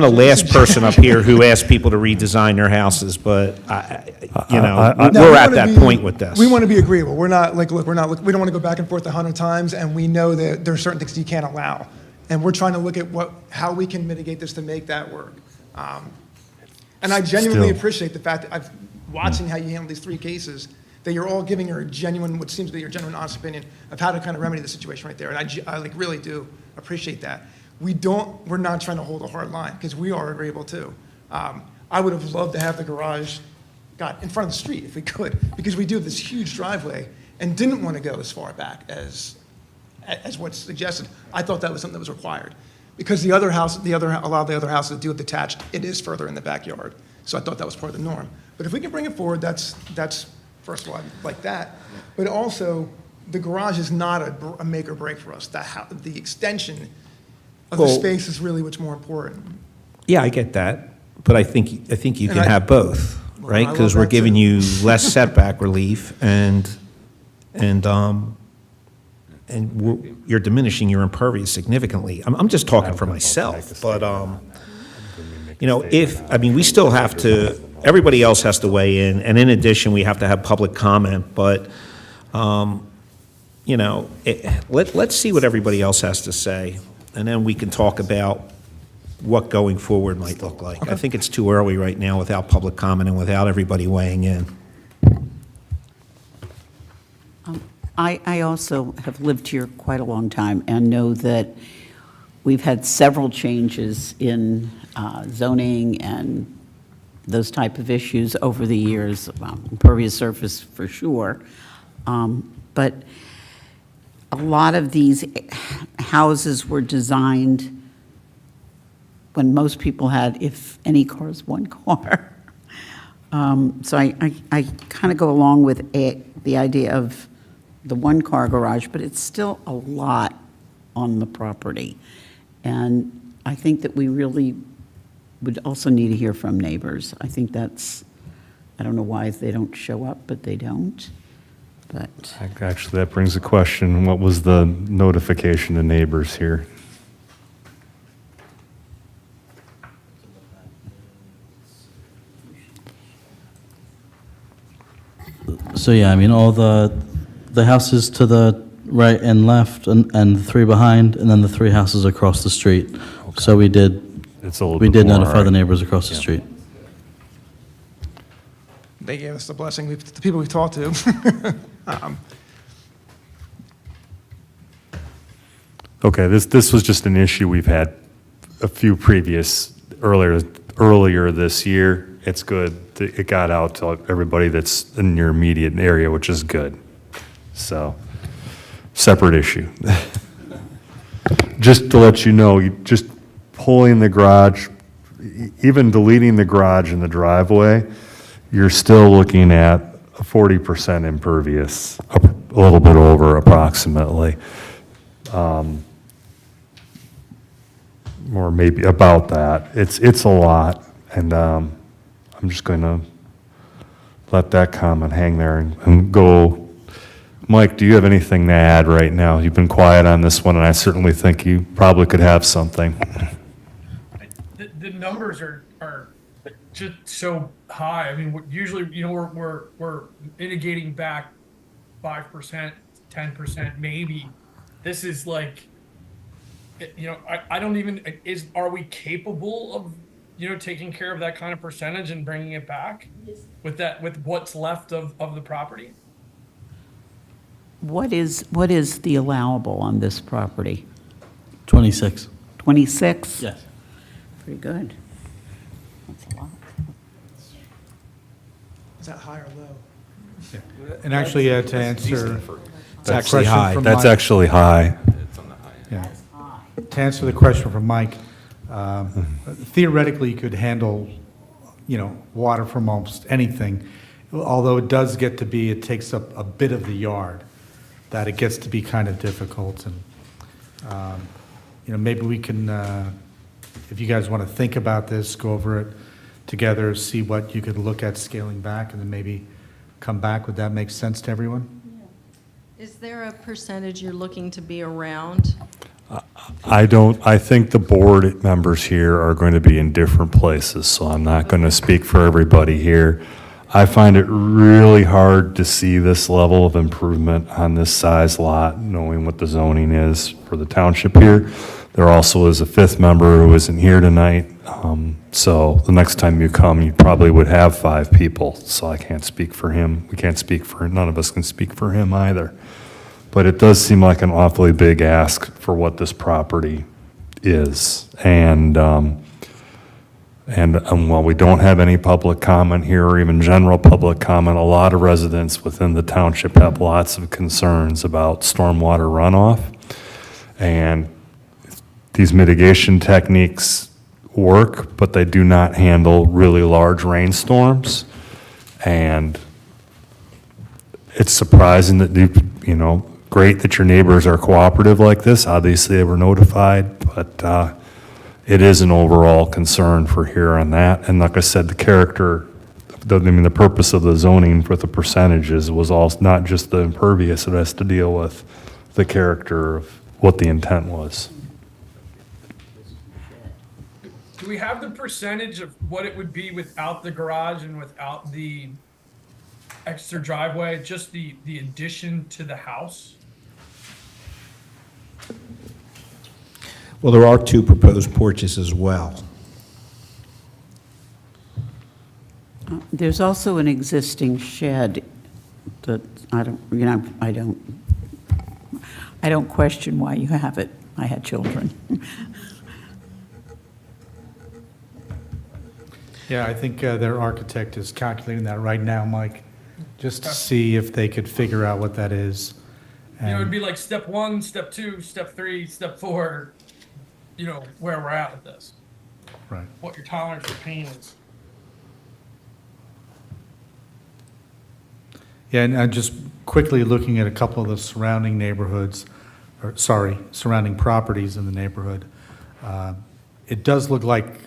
the last person up here who asks people to redesign their houses, but we're at that point with this. we want to be agreeable. We're not like, look, we don't want to go back and forth 100 times, and we know that there are certain things you can't allow. And we're trying to look at how we can mitigate this to make that work. And I genuinely Still. appreciate the fact that watching how you handle these 3 cases, that you're all giving your genuine, what seems to be your genuine, honest opinion of how to kind of remedy the situation right there. And I like really do appreciate that. We're not trying to hold a hard line, because we are agreeable too. I would have loved to have the garage got in front of the street if we could, because we do have this huge driveway and didn't want to go as far back as what's suggested. I thought that was something that was required, because a lot of the other houses do have detached, it is further in the backyard. So I thought that was part of the norm. But if we can bring it forward, that's first of all, I like that. But also, the garage is not a make or break for us. The extension of the Well- space is really what's more important. Yeah, I get that, but I think you And can have both, right? I love Because we're that too. giving you less setback relief, and you're diminishing your impervious significantly. I'm just talking for myself, but we still have to. Everybody else has to weigh in, and in addition, we have to have public comment. But let's see what everybody else has to say, and then we can talk about what going forward might look like. I think it's too early right now without public comment and without everybody weighing in. I also have lived here quite a long time and know that we've had several changes in zoning and those type of issues over the years, impervious surface for sure. But a lot of these houses were designed when most people had, if any cars, one car. So I kind of go along with the idea of the one-car garage, but it's still a lot on the property. And I think that we really would also need to hear from neighbors. I think that's, I don't know why they don't show up, but they don't. But Actually, that brings a question. What was the notification to neighbors here? So yeah, I mean, all the houses to the right and left, and the 3 behind, and then the 3 houses across the street. So we did It's a little we bit did more, notify right? the neighbors across the street. They gave us the blessing, the people we've talked to. Okay, this was just an issue we've had a few earlier earlier this year. It's good. It got out to everybody that's in your immediate area, which is good. So, separate issue. Just to let you know, just pulling the garage, even deleting the garage in the driveway, you're still looking at a 40% impervious, a little bit over approximately. Or maybe about that. It's a lot, and I'm just going to let that comment hang there and go. Mike, do you have anything to add right now? You've been quiet on this one, and I certainly think you probably could have something. The numbers are just so high. I mean, usually, we're mitigating back 5%, 10%, maybe. This is like, I don't even, are we capable of, taking care of that kind of percentage and bringing it back with what's left of the property? What is the allowable on this property? 26. 26? Yes. Pretty good. That's a lot. Is that high or low? And actually, to answer It's actually high. That's actually high. Yeah. To answer the question from Mike, theoretically, you could handle, water from almost anything, although it does get to be, it takes up a bit of the yard, that it gets to be kind of difficult. And, maybe we can, if you guys want to think about this, go over it together, see what you could look at scaling back, and then maybe come back. Would that make sense to everyone? Is there a percentage you're looking to be around? I think the board members here are going to be in different places, so I'm not going to speak for everybody here. I find it really hard to see this level of improvement on this size lot, knowing what the zoning is for the township here. There also is a fifth member who isn't here tonight, so the next time you come, you probably would have 5 people, so I can't speak for him. We can't speak for, none of us can speak for him either. But it does seem like an awfully big ask for what this property is. And while we don't have any public comment here or even general public comment, a lot of residents within the township have lots of concerns about stormwater runoff. And these mitigation techniques work, but they do not handle really large rainstorms. And it's surprising that great that your neighbors are cooperative like this. Obviously, they were notified, but it is an overall concern for here on that. And like I said, the purpose of the zoning with the percentages was also not just the impervious, it has to deal with the character of what the intent was. Do we have the percentage of what it would be without the garage and without the extra driveway, just the addition to the house? Well, there are 2 proposed porches as well. There's also an existing shed that I don't question why you have it. I had children. Yeah, I think their architect is calculating that right now, Mike, just to see if they could figure out what that is. It'd be like step 1, step 2, step 3, step 4, where we're at with this. Right. What your tolerance for pain is. Yeah, and just quickly looking at a couple of the surrounding neighborhoods, surrounding properties in the neighborhood, it does look like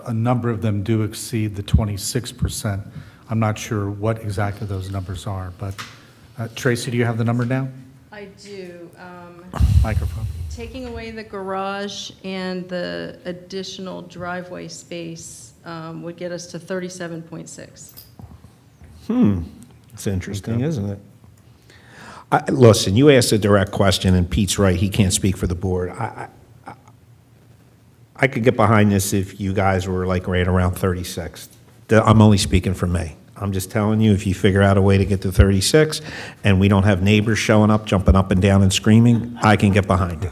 a number of them do exceed the 26%. I'm not sure what exactly those numbers are, but Tracy, do you have the number down? I do. Microphone. Taking away the garage and the additional driveway space would get us to 37.6. It's interesting, isn't it? Listen, you asked a direct question, and Pete's right, he can't speak for the board. I could get behind this if you guys were like right around 36. I'm only speaking for me. I'm just telling you, if you figure out a way to get to 36, and we don't have neighbors showing up, jumping up and down and screaming, I can get behind it.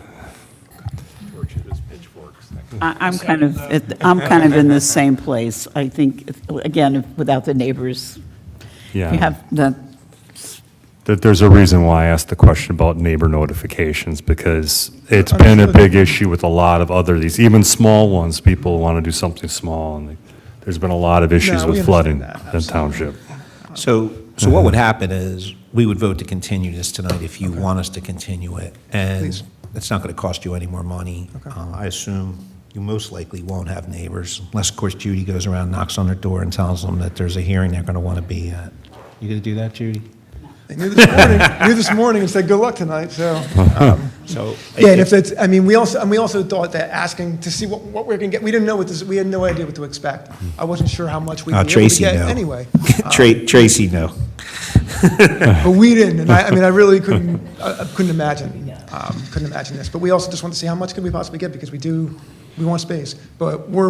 I'm kind of, I'm kind of in the same place. I think, again, without the neighbors, Yeah. you have the, There's a reason why I asked the question about neighbor notifications, because it's been a big issue with a lot of other, these, even small ones, people want to do something small, and there's been a lot of issues No, we with flooding understand in the township. So what would happen is, we would vote to continue this tonight if you want us to continue it. And Please. it's not going to cost you any more money. I assume you most likely won't have neighbors, unless, of course, Judy goes around, knocks on their door and tells them that there's a hearing they're going to want to be at. You going to do that, Judy? They knew this morning and said, good luck tonight, so. So. Yeah, and if it's, I mean, we also thought that asking to see what we're gonna get, we didn't know what this, we had no idea what to expect. I wasn't sure how much we'd be able to Tracy, get no. anyway. Tracy, no. But we didn't, and I mean, I really couldn't imagine this. But we also just want to see how much could we possibly get, because we want space. But we're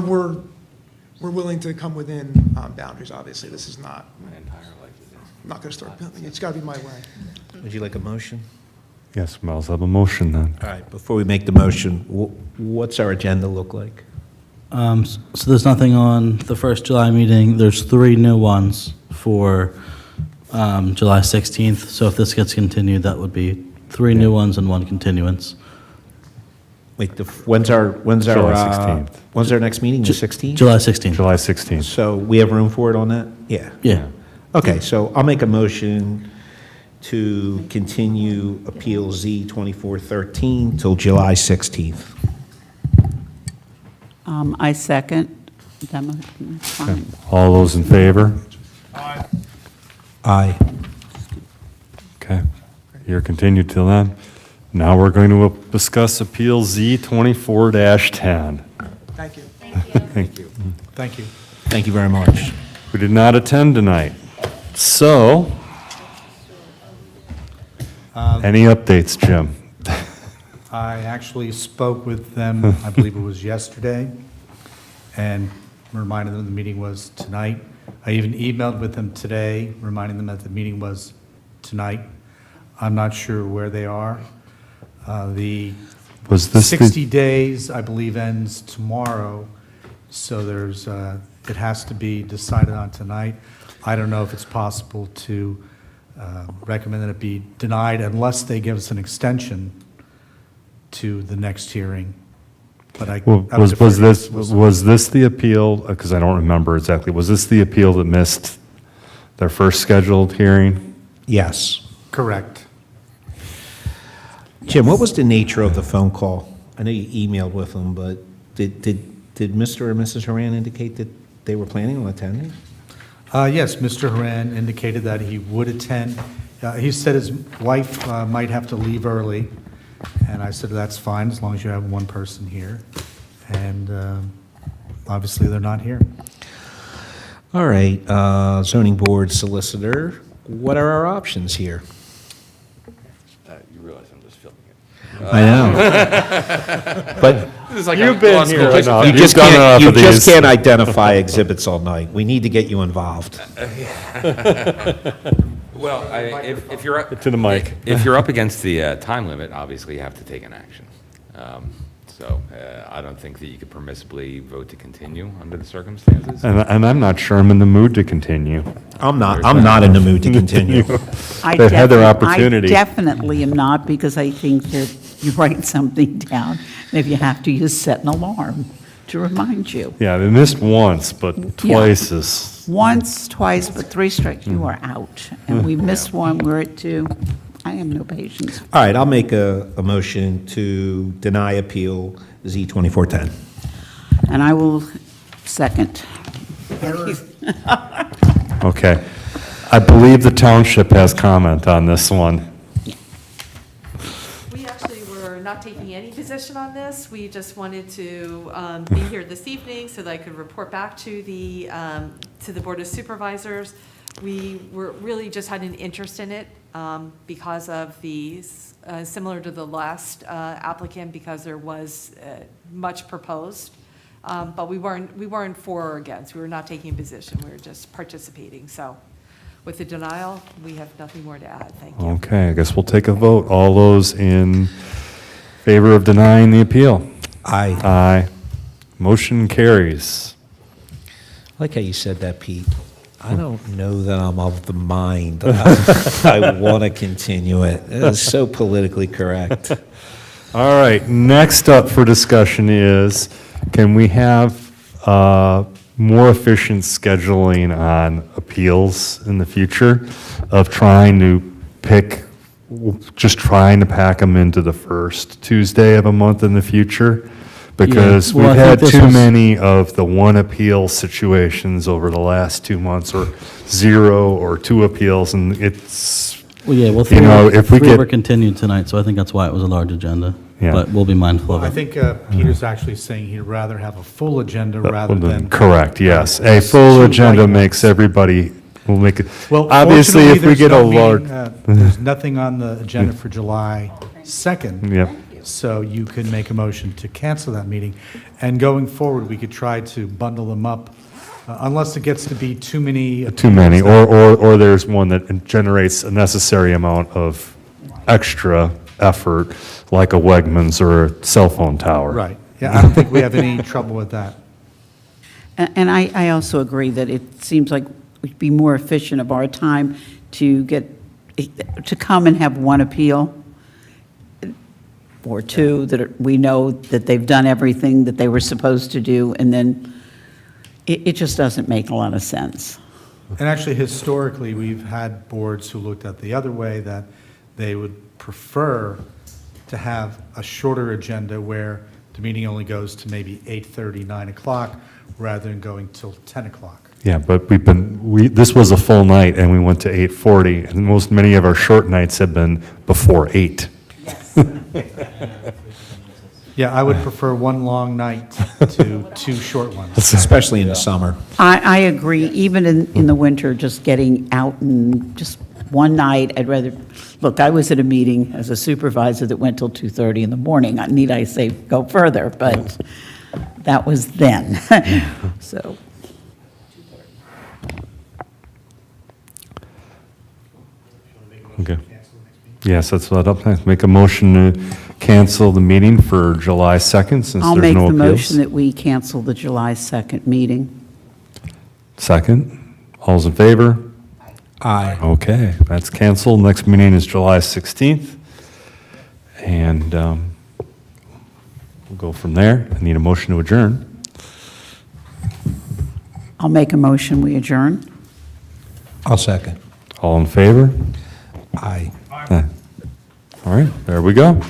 willing to come within boundaries, obviously. This is not, not gonna start building, it's gotta be my way. Would you like a motion? Yes, we also have a motion then. All right, before we make the motion, what's our agenda look like? So there's nothing on the first July meeting. There's 3 new ones for July 16th. So if this gets continued, that would be 3 new ones and 1 continuance. Wait, when's our July 16th. When's our next meeting, the 16th? July 16th. July 16th. So we have room for it on that? Yeah. Yeah. Okay, so I'll make a motion to continue Appeal Z 2413 till July 16th. I second. That motion is fine. All those in favor? Aye. Okay, you're continued till then. Now we're going to discuss Appeal Z 24-10. Thank you. Thank you. Thank you. Thank you very much. We did not attend tonight. So, any updates, Jim? I actually spoke with them, I believe it was yesterday, and reminded them the meeting was tonight. I even emailed with them today, reminding them that the meeting was tonight. I'm not sure where they are. The Was this the- 60 days, I believe, ends tomorrow, so there's, it has to be decided on tonight. I don't know if it's possible to recommend that it be denied unless they give us an extension to the next hearing. But I would defer to Ms. Wilson. Was this the appeal, because I don't remember exactly, was this the appeal that missed their first scheduled hearing? Yes. Correct. Jim, what was the nature of the phone call? I know you emailed with them, but did Mr. or Mrs. Haran indicate that they were planning on attending? Yes, Mr. Haran indicated that he would attend. He said his wife might have to leave early, and I said, that's fine, as long as you have one person here. And obviously, they're not here. All right, zoning board solicitor, what are our options here? You realize I'm just filming it. I know. But This is like You've a been law school here picture. enough. you You've just done enough can't, of you just these. can't identify exhibits all night. We need to get you involved. Well, if you're up To the mic. if you're up against the time limit, obviously you have to take an action. So I don't think that you could permissibly vote to continue under the circumstances. And I'm not sure I'm in the mood to continue. I'm not in the mood to continue. They've had their opportunity. I definitely am not, because I think that you write something down, and if you have to, you set an alarm to remind you. Yeah, they missed once, but twice is, Once, twice, but 3 strikes, you are out. And we missed one, we're at 2. I have no patience. All right, I'll make a motion to deny appeal Z 2410. And I will second. okay. I believe the township has comment on this one. We actually were not taking any position on this. We just wanted to be here this evening so that I could report back to the Board of Supervisors. We were really just had an interest in it because of the, similar to the last applicant, because there was much proposed. But we weren't for or against. We were not taking a position. We were just participating. So with the denial, we have nothing more to add. Thank you. Okay, I guess we'll take a vote. All those in favor of denying the appeal? Aye. Aye. Motion carries. I like how you said that, Pete. I don't know that I'm of the mind. I want to continue it. It is so politically correct. All right, next up for discussion is, can we have more efficient scheduling on appeals in the future of trying to just trying to pack them into the first Tuesday of a month in the future? Because Yeah, well, we've I had think this too was- many of the one appeal situations over the last 2 months, or 0 or 2 appeals, and it's, Well, yeah, well, you three know, were- if we three get. were continued tonight, so I think that's why it was a large agenda. Yeah. But we'll be mindful of I it. think Peter's actually saying he'd rather have a full agenda rather than. Correct, yes. A full two agenda light makes everybody, will make it, Well, obviously, if we fortunately, get a there's no large. meeting, there's nothing on the agenda for July 2nd. Yep. So you could make a motion to cancel that meeting. And going forward, we could try to bundle them up, unless it gets to be too many. Too many, appeals that- or there's one that generates a necessary amount of extra effort, like a Wegmans or a cell phone tower. Right. Yeah, I don't think we have any trouble with that. And I also agree that it seems like it'd be more efficient of our time to come and have one appeal, or two, we know that they've done everything that they were supposed to do, and then it just doesn't make a lot of sense. And actually, historically, we've had boards who looked at the other way, that they would prefer to have a shorter agenda where the meeting only goes to maybe 8:30, 9 o'clock, rather than going till 10 o'clock. Yeah, but this was a full night, and we went to 8:40, and many of our short nights have been before 8. Yeah, I would prefer one long night to 2 short ones. Especially in the summer. I agree, even in the winter, just getting out and just one night, I'd rather, look, I was at a meeting as a supervisor that went till 2:30 in the morning. Need I say go further, but that was then. So, Okay. Yes, that's what I'll make a motion to cancel the meeting for July 2nd, since I'll there's make no the appeals. motion that we cancel the July 2nd meeting. Second, all's in favor? Aye. Okay, that's canceled. Next meeting is July 16th, and we'll go from there. I need a motion to adjourn. I'll make a motion, we adjourn. I'll second. All in favor? Aye. All right, there we go.